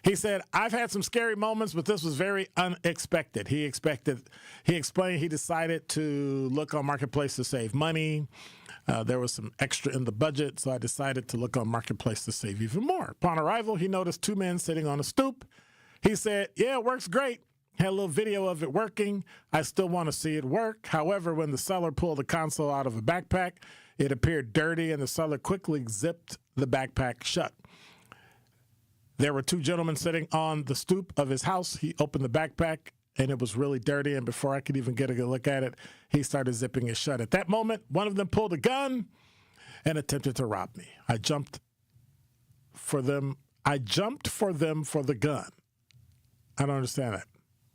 He said, I've had some scary moments, but this was very unexpected. He explained he decided to look on Marketplace to save money. There was some extra in the budget, so I decided to look on Marketplace to save even more. Upon arrival, he noticed two men sitting on a stoop. He said, yeah, it works great. Had a little video of it working. I still want to see it work. However, when the seller pulled the console out of a backpack, it appeared dirty, and the seller quickly zipped the backpack shut. There were two gentlemen sitting on the stoop of his house. He opened the backpack, and it was really dirty, and before I could even get a good look at it, he started zipping it shut. At that moment, one of them pulled a gun and attempted to rob me. I jumped for them for the gun. I don't understand that.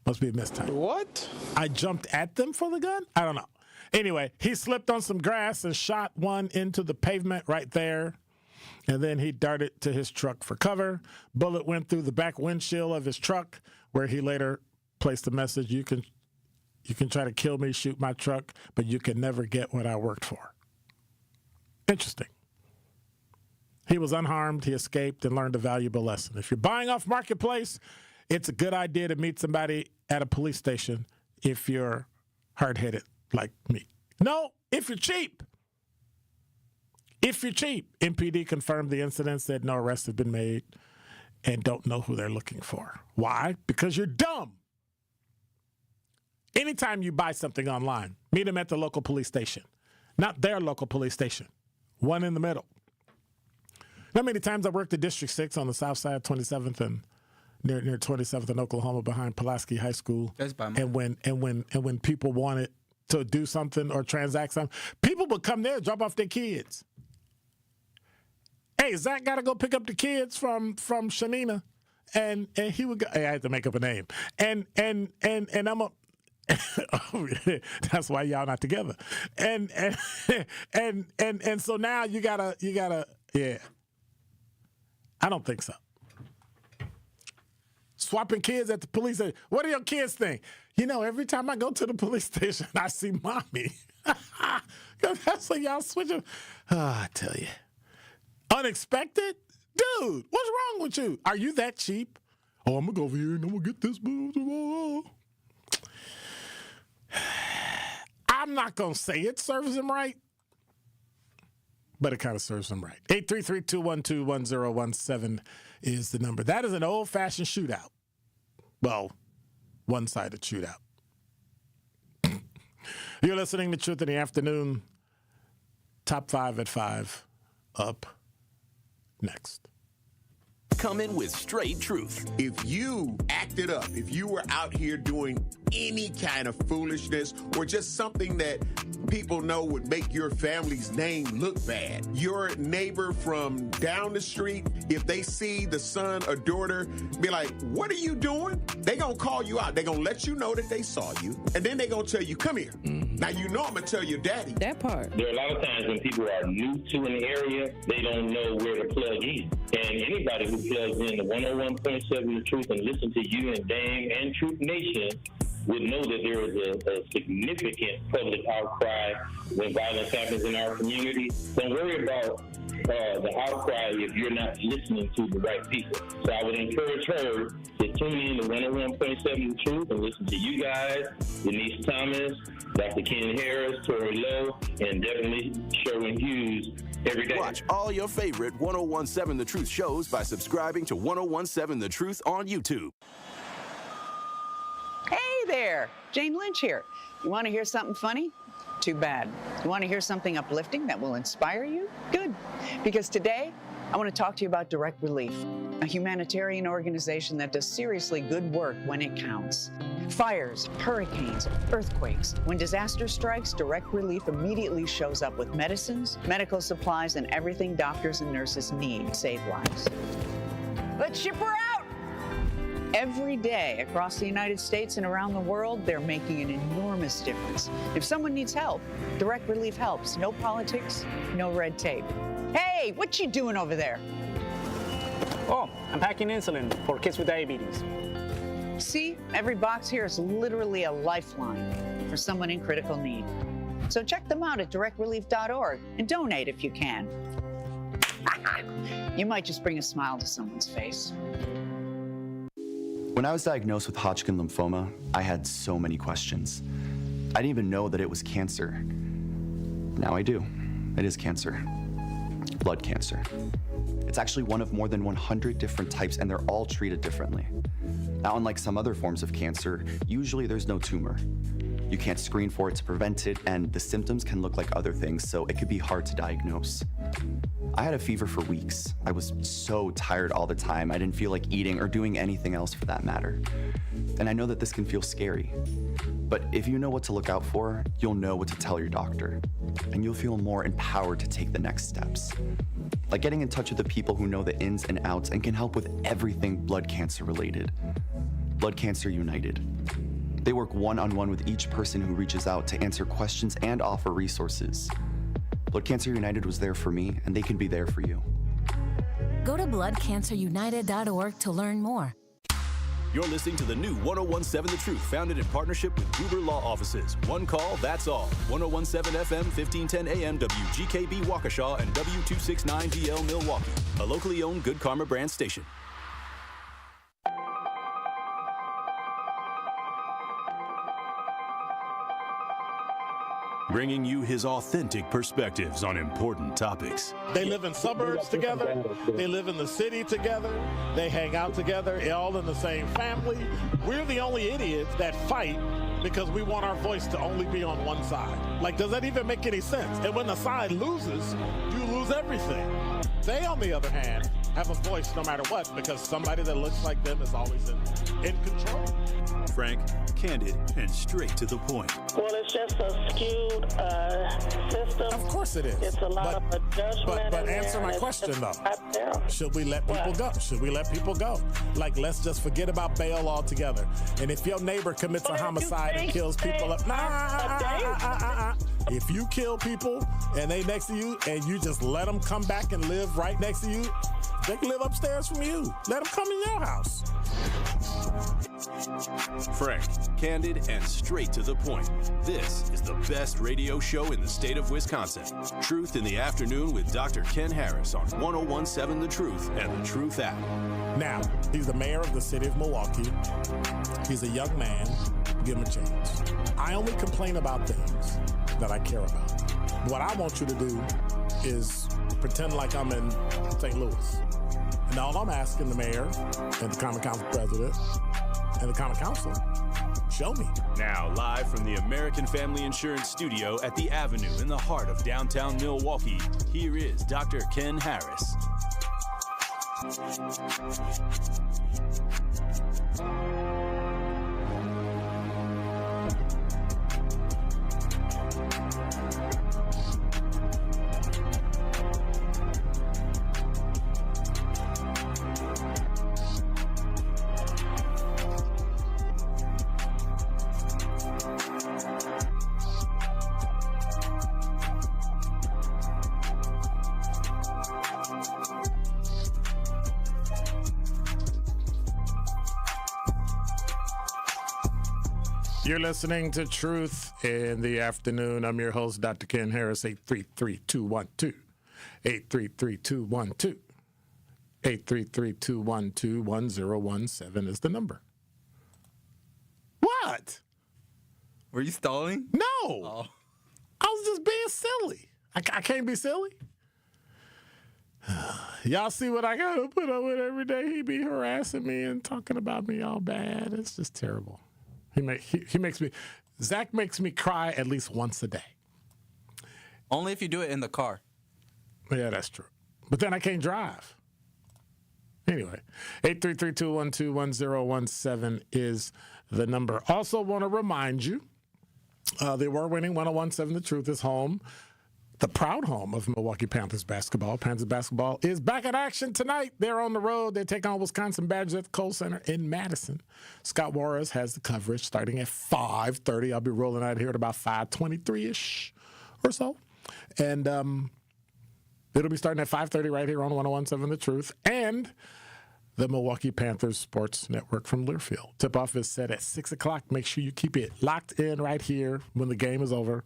Must be a mistype. What? I jumped at them for the gun? I don't know. Anyway, he slipped on some grass and shot one into the pavement right there. And then he darted to his truck for cover. Bullet went through the back windshield of his truck, where he later placed a message, you can try to kill me, shoot my truck, but you can never get what I worked for. Interesting. He was unharmed, he escaped, and learned a valuable lesson. If you're buying off Marketplace, it's a good idea to meet somebody at a police station if you're hard-headed like me. No, if you're cheap. If you're cheap. MPD confirmed the incident, said no arrests have been made, and don't know who they're looking for. Why? Because you're dumb. Anytime you buy something online, meet them at the local police station. Not their local police station. One in the middle. How many times I worked at District 6 on the south side of 27th and near 27th in Oklahoma behind Pulaski High School. And when people wanted to do something or transact something, people would come there and drop off their kids. Hey, Zach got to go pick up the kids from Shanina, and he would go. Hey, I had to make up a name, and I'm a. That's why y'all not together, and so now you gotta yeah. I don't think so. Swapping kids at the police station. What do your kids think? You know, every time I go to the police station, I see mommy. That's like y'all switching. I tell you. Unexpected? Dude, what's wrong with you? Are you that cheap? Oh, I'm going to go over here and I'm going to get this. I'm not going to say it serves him right, but it kind of serves him right. 833-212-1017 is the number. That is an old-fashioned shootout. Well, one-sided shootout. You're listening to Truth in the Afternoon. Top 5 at 5 up next. Come in with straight truth. If you acted up, if you were out here doing any kind of foolishness or just something that people know would make your family's name look bad, your neighbor from down the street, if they see the son or daughter, be like, what are you doing? They gonna call you out. They gonna let you know that they saw you, and then they gonna tell you, come here. Now you know I'm gonna tell your daddy. That part. There are a lot of times when people are new to an area, they don't know where to plug in. And anybody who plugs in the 101.7 The Truth and listen to you and Dame and Truth Nation would know that there is a significant public outcry when violence happens in our community. Don't worry about the outcry if you're not listening to the right people. So I would encourage her to tune in to 101.7 The Truth and listen to you guys, Denise Thomas, Dr. Ken Harris, Tori Lowe, and definitely Sherwin Hughes every day. Watch all your favorite 101.7 The Truth shows by subscribing to 101.7 The Truth on YouTube. Hey there, Jane Lynch here. You want to hear something funny? Too bad. You want to hear something uplifting that will inspire you? Good. Because today, I want to talk to you about Direct Relief, a humanitarian organization that does seriously good work when it counts. Fires, hurricanes, earthquakes. When disaster strikes, Direct Relief immediately shows up with medicines, medical supplies, and everything doctors and nurses need to save lives. Let's ship her out! Every day across the United States and around the world, they're making an enormous difference. If someone needs help, Direct Relief helps. No politics, no red tape. Hey, what you doing over there? Oh, I'm packing insulin for kids with diabetes. See, every box here is literally a lifeline for someone in critical need. So check them out at directrelief.org and donate if you can. You might just bring a smile to someone's face. When I was diagnosed with Hodgkin lymphoma, I had so many questions. I didn't even know that it was cancer. Now I do. It is cancer. Blood cancer. It's actually one of more than 100 different types, and they're all treated differently. Now, unlike some other forms of cancer, usually there's no tumor. You can't screen for it to prevent it, and the symptoms can look like other things, so it could be hard to diagnose. I had a fever for weeks. I was so tired all the time. I didn't feel like eating or doing anything else for that matter. And I know that this can feel scary. But if you know what to look out for, you'll know what to tell your doctor. And you'll feel more empowered to take the next steps. Like getting in touch with the people who know the ins and outs and can help with everything blood cancer related. Blood Cancer United. They work one-on-one with each person who reaches out to answer questions and offer resources. Blood Cancer United was there for me, and they can be there for you. Go to bloodcancerunited.org to learn more. You're listening to the new 1017 The Truth, founded in partnership with Gruber Law Offices. One call, that's all. 1017 FM, 1510 AM, WGKB Waukesha, and W269DL Milwaukee. A locally owned Good Karma brand station. Bringing you his authentic perspectives on important topics. They live in suburbs together. They live in the city together. They hang out together, all in the same family. We're the only idiots that fight because we want our voice to only be on one side. Like, does that even make any sense? And when the side loses, you lose everything. They, on the other hand, have a voice no matter what because somebody that looks like them is always in control. Frank, candid, and straight to the point. Well, it's just a skewed system. Of course it is. It's a lot of adjustment. But answer my question, though. Should we let people go? Should we let people go? Like, let's just forget about bail altogether. And if your neighbor commits a homicide and kills people up, if you kill people and they next to you and you just let them come back and live right next to you, they can live upstairs from you. Let them come in your house. Frank, candid, and straight to the point. This is the best radio show in the state of Wisconsin. Truth in the Afternoon with Dr. Ken Harris on 1017 The Truth and The Truth app. Now, he's the mayor of the city of Milwaukee. He's a young man. Give him a chance. I only complain about things that I care about. What I want you to do is pretend like I'm in St. Louis. And all I'm asking the mayor and the Common Council president and the Common Council, show me. Now, live from the American Family Insurance Studio at the Avenue in the heart of downtown Milwaukee, here is Dr. Ken Harris. You're listening to Truth in the Afternoon. I'm your host, Dr. Ken Harris, 833-212. 833-212. 833-212-1017 is the number. What? Were you stalling? No. Oh. I was just being silly. I can't be silly. Y'all see what I got to put up with every day? He be harassing me and talking about me all bad. It's just terrible. He makes me, Zach makes me cry at least once a day. Only if you do it in the car. Yeah, that's true. But then I can't drive. Anyway, 833-212-1017 is the number. Also want to remind you, the award-winning 1017 The Truth is home. The proud home of Milwaukee Panthers basketball. Panthers basketball is back in action tonight. They're on the road. They take on Wisconsin Badgers at the Kohl Center in Madison. Scott Juarez has the coverage starting at 5:30. I'll be rolling out here at about 5:23-ish or so. And it'll be starting at 5:30 right here on 1017 The Truth and the Milwaukee Panthers Sports Network from Learfield. Tip-off is set at 6 o'clock. Make sure you keep it locked in right here when the game is over.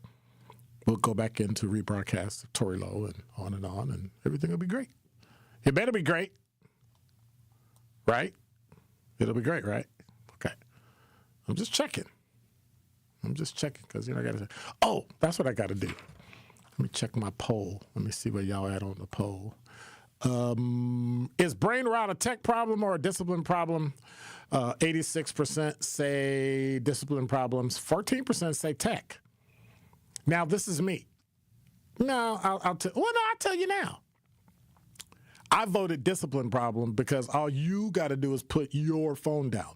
We'll go back into rebroadcast of Tory Lowe and on, and everything will be great. It better be great. Right? It'll be great, right? Okay. I'm just checking because, I got to say, oh, that's what I got to do. Let me check my poll. Let me see where y'all at on the poll. Is brain rot a tech problem or a discipline problem? 86% say discipline problems. 14% say tech. Now, this is me. No, I'll tell you now. I voted discipline problem because all you got to do is put your phone down.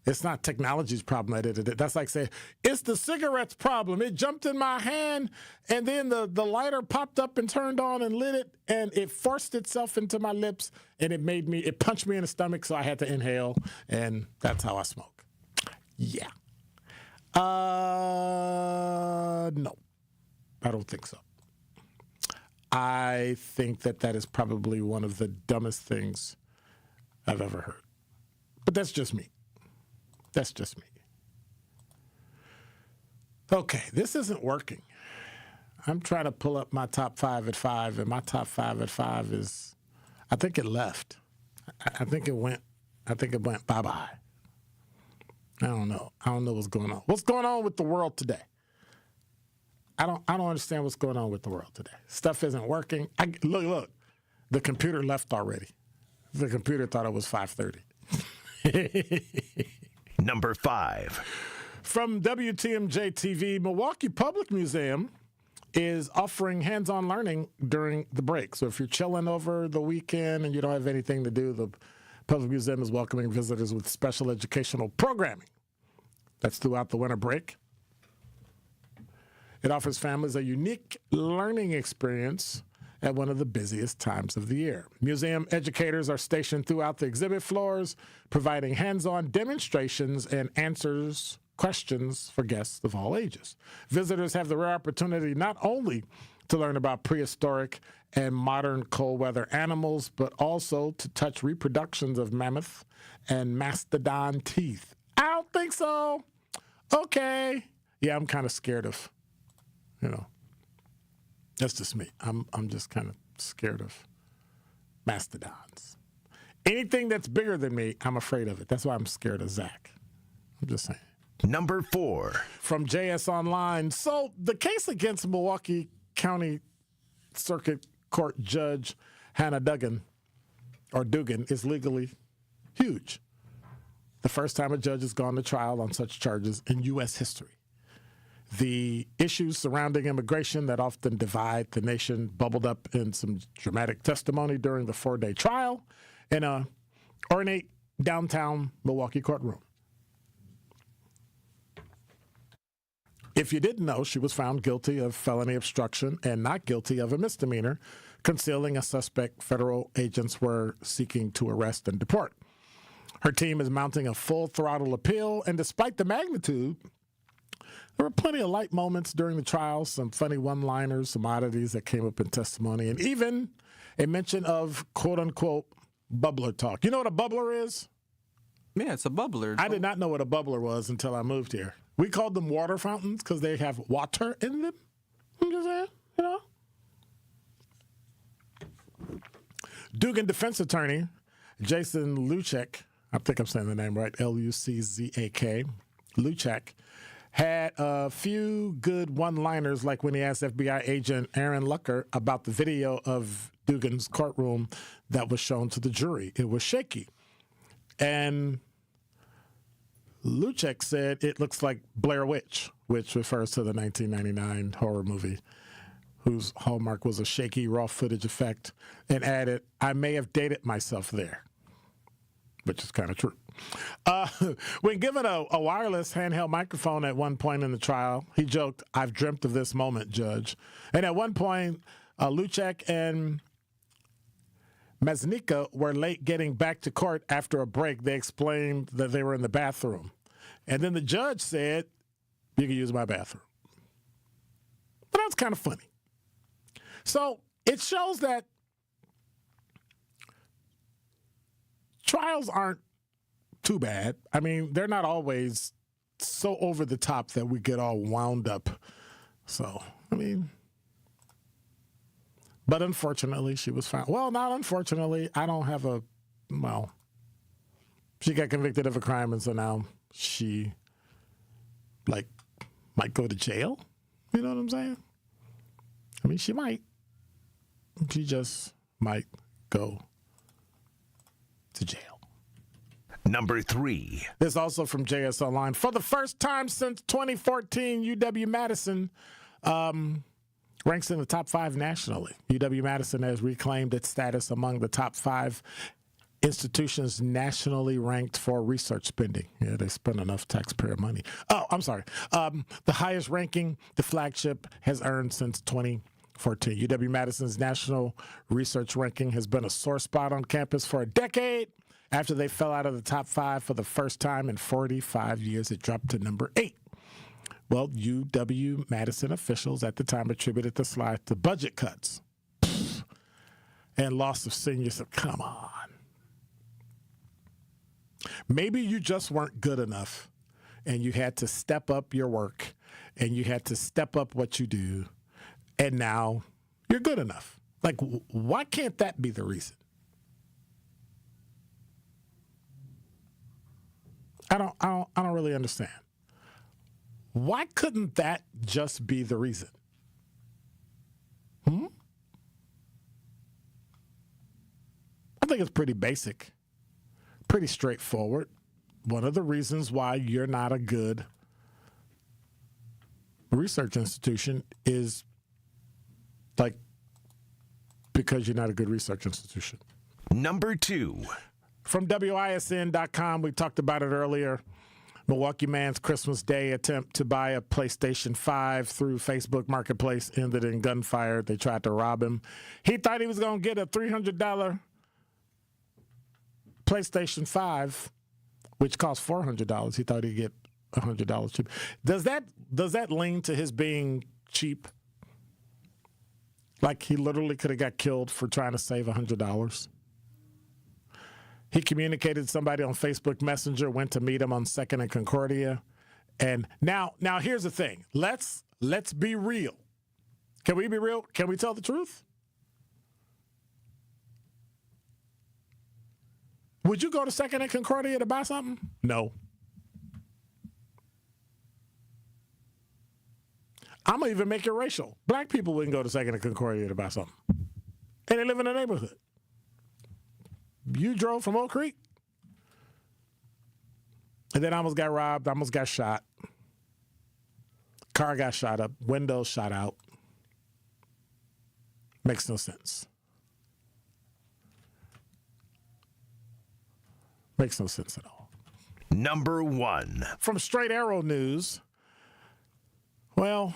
It's not technology's problem. That's like saying, it's the cigarette's problem. It jumped in my hand, and then the lighter popped up and turned on and lit it, and it forced itself into my lips, and it punched me in the stomach, so I had to inhale, and that's how I smoke. Yeah. No. I don't think so. I think that is probably one of the dumbest things I've ever heard. But that's just me. That's just me. Okay, this isn't working. I'm trying to pull up my top 5 at 5, and my top 5 at 5 is, I think it left. I think it went bye-bye. I don't know. I don't know what's going on. What's going on with the world today? I don't understand what's going on with the world today. Stuff isn't working. Look. The computer left already. The computer thought it was 5:30. Number 5. From WTMJ TV, Milwaukee Public Museum is offering hands-on learning during the break. So if you're chilling over the weekend and you don't have anything to do, the Public Museum is welcoming visitors with special educational programming. That's throughout the winter break. It offers families a unique learning experience at one of the busiest times of the year. Museum educators are stationed throughout the exhibit floors, providing hands-on demonstrations and answers questions for guests of all ages. Visitors have the rare opportunity not only to learn about prehistoric and modern cold weather animals, but also to touch reproductions of mammoth and mastodon teeth. I don't think so. Okay. Yeah, I'm kind of scared of, that's just me. I'm just kind of scared of mastodons. Anything that's bigger than me, I'm afraid of it. That's why I'm scared of Zech. I'm just saying. Number 4. From JS Online. So the case against Milwaukee County Circuit Court Judge Hannah Dugan is legally huge. The first time a judge has gone to trial on such charges in U.S. history. The issues surrounding immigration that often divide the nation bubbled up in some dramatic testimony during the 4-day trial in an ornate downtown Milwaukee courtroom. If you didn't know, she was found guilty of felony obstruction and not guilty of a misdemeanor, concealing a suspect federal agents were seeking to arrest and deport. Her team is mounting a full-throttle appeal, and despite the magnitude, there were plenty of light moments during the trial, some funny one-liners, some oddities that came up in testimony, and even a mention of quote-unquote bubbler talk. You know what a bubbler is? Yeah, it's a bubbler. I did not know what a bubbler was until I moved here. We called them water fountains because they have water in them. I'm just saying, Dugan defense attorney Jason Luchek, I think I'm saying the name right, Luczak, Luchek, had a few good one-liners, like when he asked FBI agent Aaron Lucker about the video of Dugan's courtroom that was shown to the jury. It was shaky. And Luchek said it looks like Blair Witch, which refers to the 1999 horror movie, whose hallmark was a shaky, raw footage effect, and added, I may have dated myself there, which is kind of true. When given a wireless handheld microphone at one point in the trial, he joked, I've dreamt of this moment, Judge. And at one point, Luchek and Maznika were late getting back to court after a break. They explained that they were in the bathroom. And then the judge said, you can use my bathroom. But that's kind of funny. So it shows that trials aren't too bad. I mean, they're not always so over the top that we get all wound up. So, I mean, But unfortunately, she was found. Well, not unfortunately. I don't have a, well, she got convicted of a crime, and so now she, like, might go to jail. You know what I'm saying? I mean, she might. She just might go to jail. Number 3. This also from JS Online. For the first time since 2014, UW-Madison ranks in the top 5 nationally. UW-Madison has reclaimed its status among the top 5 institutions nationally ranked for research spending. Yeah, they spend enough taxpayer money. Oh, I'm sorry. The highest ranking the flagship has earned since 2014. UW-Madison's national research ranking has been a sore spot on campus for a decade. After they fell out of the top 5 for the first time in 45 years, it dropped to number 8. Well, UW-Madison officials at the time attributed the slide to budget cuts and loss of seniors. Come on. Maybe you just weren't good enough and you had to step up your work and you had to step up what you do, and now you're good enough. Like, why can't that be the reason? I don't really understand. Why couldn't that just be the reason? I think it's pretty basic, pretty straightforward. One of the reasons why you're not a good research institution is because you're not a good research institution. Number 2. From WISN.com, we talked about it earlier. Milwaukee man's Christmas Day attempt to buy a PlayStation 5 through Facebook Marketplace ended in gunfire. They tried to rob him. He thought he was going to get a $300 PlayStation 5, which cost $400. He thought he'd get $100 cheap. Does that lean to his being cheap? Like he literally could have got killed for trying to save $100? He communicated to somebody on Facebook Messenger, went to meet him on 2nd and Concordia. And now here's the thing. Let's be real. Can we be real? Can we tell the truth? Would you go to 2nd and Concordia to buy something? No. I'm going to even make it racial. Black people wouldn't go to 2nd and Concordia to buy something. And they live in a neighborhood. You drove from Oak Creek? And then almost got robbed, almost got shot. Car got shot up, windows shot out. Makes no sense. Makes no sense at all. Number 1. From Straight Arrow News, well,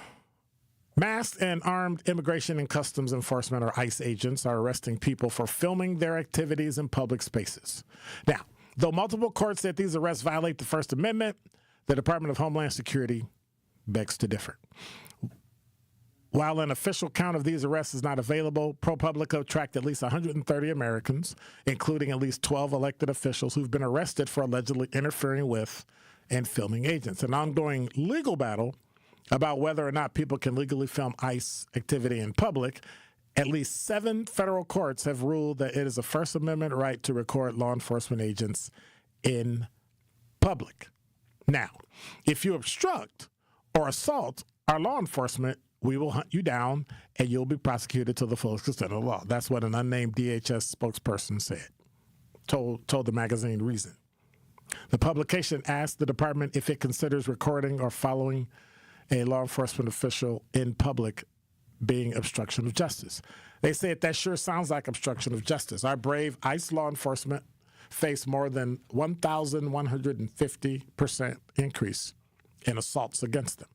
masked and armed Immigration and Customs Enforcement, or ICE agents, are arresting people for filming their activities in public spaces. Now, though multiple courts said these arrests violate the First Amendment, the Department of Homeland Security begs to differ. While an official count of these arrests is not available, ProPublica tracked at least 130 Americans, including at least 12 elected officials who've been arrested for allegedly interfering with and filming agents. An ongoing legal battle about whether or not people can legally film ICE activity in public. At least 7 federal courts have ruled that it is a First Amendment right to record law enforcement agents in public. Now, if you obstruct or assault our law enforcement, we will hunt you down and you'll be prosecuted to the fullest extent of the law. That's what an unnamed DHS spokesperson said, told the magazine Reason. The publication asked the department if it considers recording or following a law enforcement official in public being obstruction of justice. They said that sure sounds like obstruction of justice. Our brave ICE law enforcement faced more than 1,150% increase in assaults against them.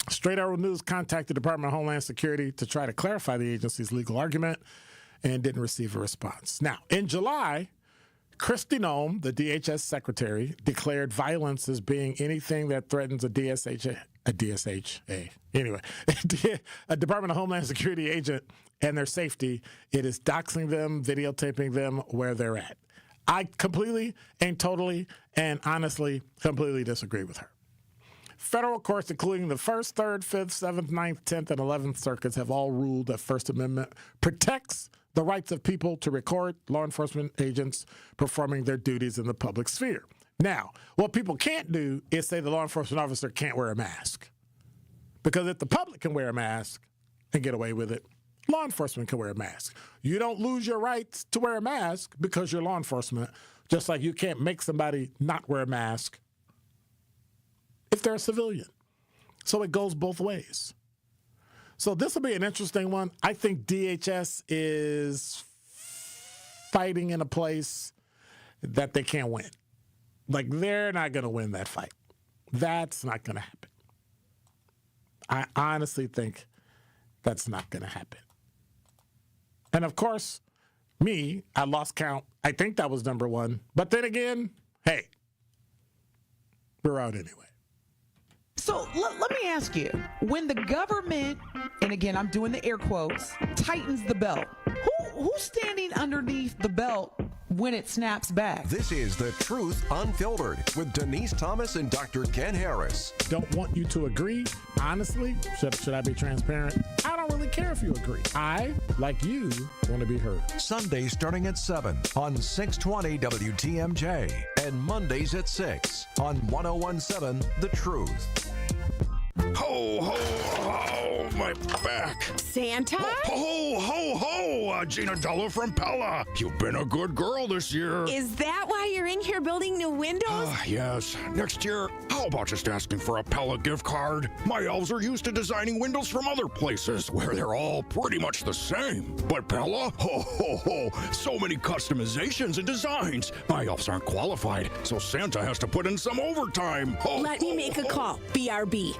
Straight Arrow News contacted the Department of Homeland Security to try to clarify the agency's legal argument and didn't receive a response. Now, in July, Kristi Noem, the DHS secretary, declared violence as being anything that threatens a Department of Homeland Security agent and their safety. It is doxing them, videotaping them where they're at. I completely and totally and honestly completely disagree with her. Federal courts, including the 1st, 3rd, 5th, 7th, 9th, 10th, and 11th circuits, have all ruled that First Amendment protects the rights of people to record law enforcement agents performing their duties in the public sphere. Now, what people can't do is say the law enforcement officer can't wear a mask. Because if the public can wear a mask and get away with it, law enforcement can wear a mask. You don't lose your rights to wear a mask because you're law enforcement, just like you can't make somebody not wear a mask if they're a civilian. So it goes both ways. So this will be an interesting one. I think DHS is fighting in a place that they can't win. Like, they're not going to win that fight. That's not going to happen. I honestly think that's not going to happen. And of course, I lost count. I think that was number 1. But then again, hey, we're out anyway. So let me ask you, when the government, and again, I'm doing the air quotes, tightens the belt, who's standing underneath the belt when it snaps back? This is The Truth Unfiltered with Denise Thomas and Dr. Ken Harris. Don't want you to agree. Honestly, should I be transparent? I don't really care if you agree. I, like you, want to be heard. Sundays starting at 7 on 620 WTMJ and Mondays at 6 on 1017 The Truth. Ho, ho, ho, my back. Santa? Ho, ho, ho, Gina Della from Pella. You've been a good girl this year. Is that why you're in here building new windows? Yes. Next year, how about just asking for a Pella gift card? My elves are used to designing windows from other places where they're all pretty much the same. But Pella? Ho, ho, ho. So many customizations and designs. My elves aren't qualified, so Santa has to put in some overtime. Ho, Let me make a call. BRB.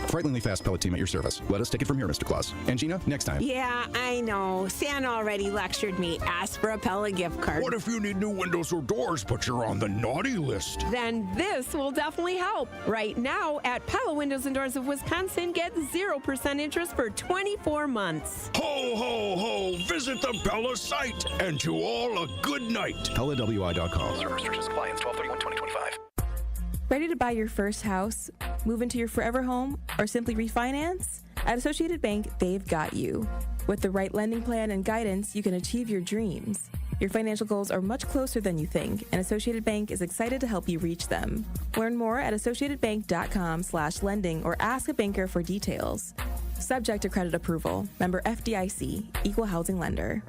Frighteningly fast pellet team at your service. Let us take it from here, Mr. Claus. And Gina, next time. Yeah, I know. Santa already lectured me. Ask for a Pella gift card. What if you need new windows or doors, but you're on the naughty list? Then this will definitely help. Right now, at Pella Windows and Doors of Wisconsin, get 0% interest for 24 months. Ho, ho, ho! Visit the Pella site, and to all a good night. PellaWI.com. Service restrictions apply. Ends 12/31/2025. Ready to buy your first house, move into your forever home, or simply refinance? At Associated Bank, they've got you. With the right lending plan and guidance, you can achieve your dreams. Your financial goals are much closer than you think, and Associated Bank is excited to help you reach them. Learn more at associatedbank.com/lending or ask a banker for details. Subject to credit approval. Member FDIC, Equal Housing Lender.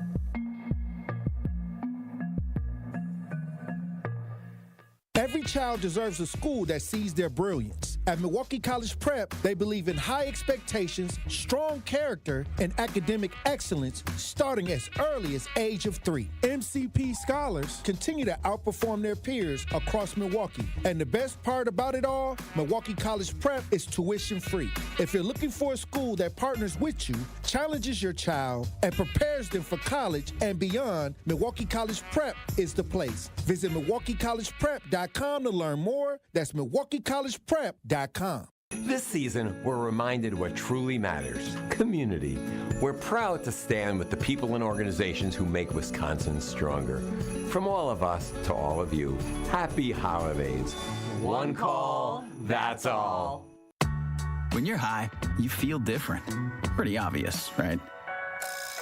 Every child deserves a school that sees their brilliance. At Milwaukee College Prep, they believe in high expectations, strong character, and academic excellence starting as early as age of 3. MCP scholars continue to outperform their peers across Milwaukee. And the best part about it all, Milwaukee College Prep is tuition free. If you're looking for a school that partners with you, challenges your child, and prepares them for college and beyond, Milwaukee College Prep is the place. Visit MilwaukeeCollegePrep.com to learn more. That's MilwaukeeCollegePrep.com. This season, we're reminded what truly matters: community. We're proud to stand with the people and organizations who make Wisconsin stronger. From all of us to all of you, happy holidays. One call, that's all. When you're high, you feel different. Pretty obvious, right?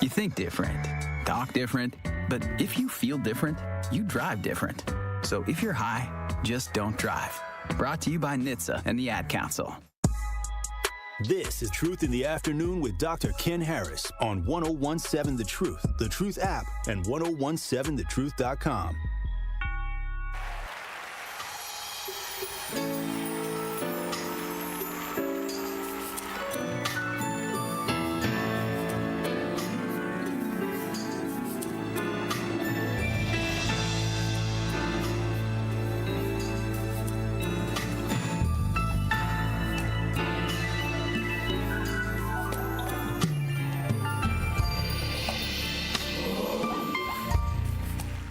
You think different, talk different, but if you feel different, you drive different. So if you're high, just don't drive. Brought to you by NHTSA and the Ad Council. This is Truth in the Afternoon with Dr. Ken Harris on 1017 The Truth app, and 1017thetruth.com.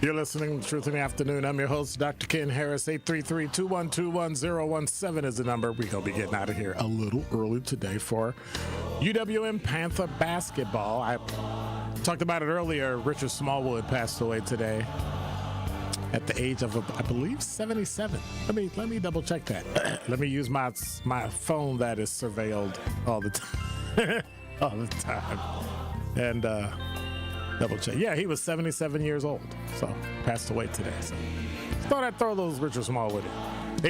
You're listening to Truth in the Afternoon. I'm your host, Dr. Ken Harris. 833-212-1017 is the number. We're going to be getting out of here a little early today for UWM Panther basketball. I talked about it earlier. Richard Smallwood passed away today. at the age of, I believe, 77. Let me double check that. Let me use my phone that is surveilled all the time. All the time. And double check. Yeah, he was 77 years old. So passed away today. So thought I'd throw those Richard Small with it.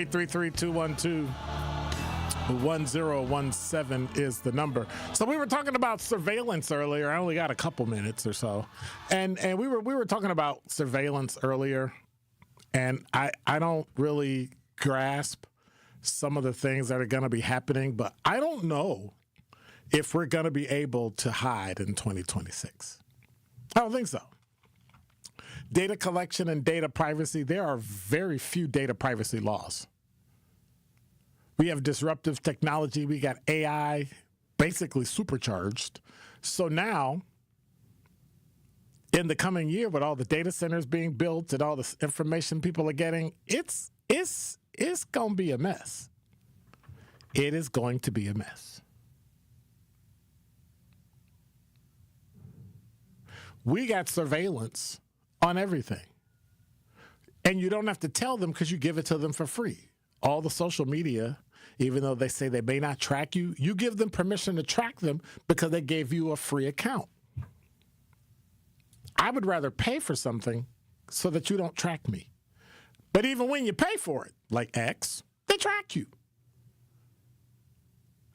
833-212-1017 is the number. So we were talking about surveillance earlier. I only got a couple minutes or so. And we were talking about surveillance earlier. And I don't really grasp some of the things that are going to be happening, but I don't know if we're going to be able to hide in 2026. I don't think so. Data collection and data privacy, there are very few data privacy laws. We have disruptive technology. We got AI basically supercharged. So now, in the coming year, with all the data centers being built and all this information people are getting, it's going to be a mess. It is going to be a mess. We got surveillance on everything. And you don't have to tell them because you give it to them for free. All the social media, even though they say they may not track you, you give them permission to track them because they gave you a free account. I would rather pay for something so that you don't track me. But even when you pay for it, like X, they track you.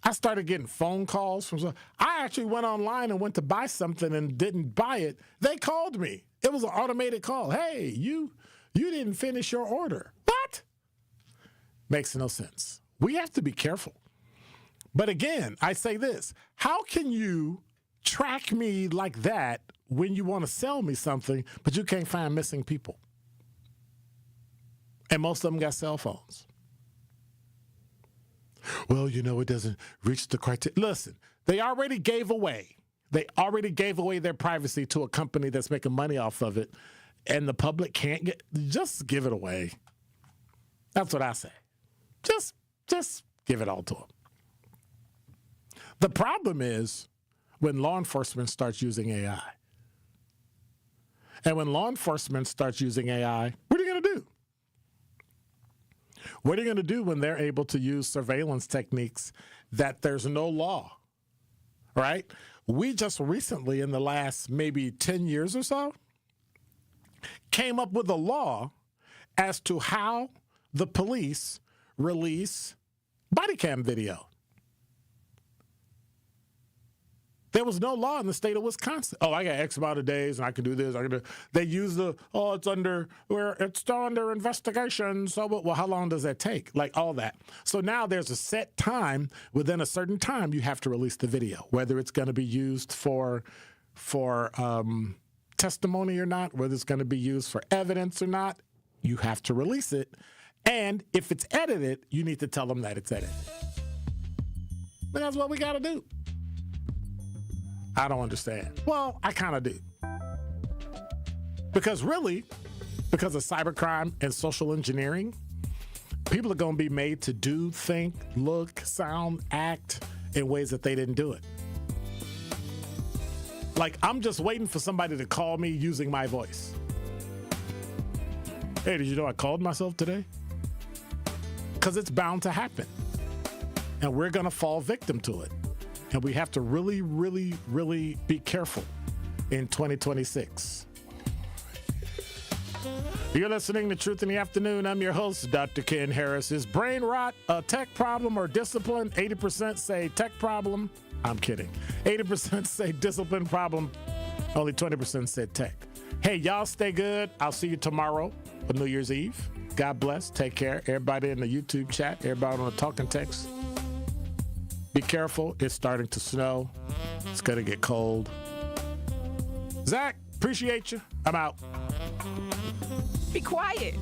I started getting phone calls from. I actually went online and went to buy something and didn't buy it. They called me. It was an automated call. Hey, you didn't finish your order. What? Makes no sense. We have to be careful. But again, I say this. How can you track me like that when you want to sell me something, but you can't find missing people? And most of them got cell phones. Well, it doesn't reach the criteria. Listen, they already gave away their privacy to a company that's making money off of it, and the public can't just give it away. That's what I say. Just give it all to them. The problem is when law enforcement starts using AI. And when law enforcement starts using AI, what are you going to do? What are you going to do when they're able to use surveillance techniques that there's no law, right? We just recently, in the last maybe 10 years or so, came up with a law as to how the police release body cam video. There was no law in the state of Wisconsin. Oh, I got X amount of days and I can do this. They use it's under investigation. So, well, how long does that take? Like all that. So now there's a set time. Within a certain time, you have to release the video, whether it's going to be used for testimony or not, whether it's going to be used for evidence or not. You have to release it. And if it's edited, you need to tell them that it's edited. But that's what we got to do. I don't understand. Well, I kind of do. Because of cybercrime and social engineering, people are going to be made to do, think, look, sound, act in ways that they didn't do it. Like, I'm just waiting for somebody to call me using my voice. Hey, did you know I called myself today? Because it's bound to happen. And we're going to fall victim to it. And we have to really, really, really be careful in 2026. You're listening to Truth in the Afternoon. I'm your host, Dr. Ken Harris. Is brain rot a tech problem or discipline? 80% say tech problem. I'm kidding. 80% say discipline problem. Only 20% said tech. Hey, y'all stay good. I'll see you tomorrow on New Year's Eve. God bless. Take care. Everybody in the YouTube chat, everybody on the talking text. Be careful. It's starting to snow. It's going to get cold. Zach, appreciate you. I'm out. Be quiet.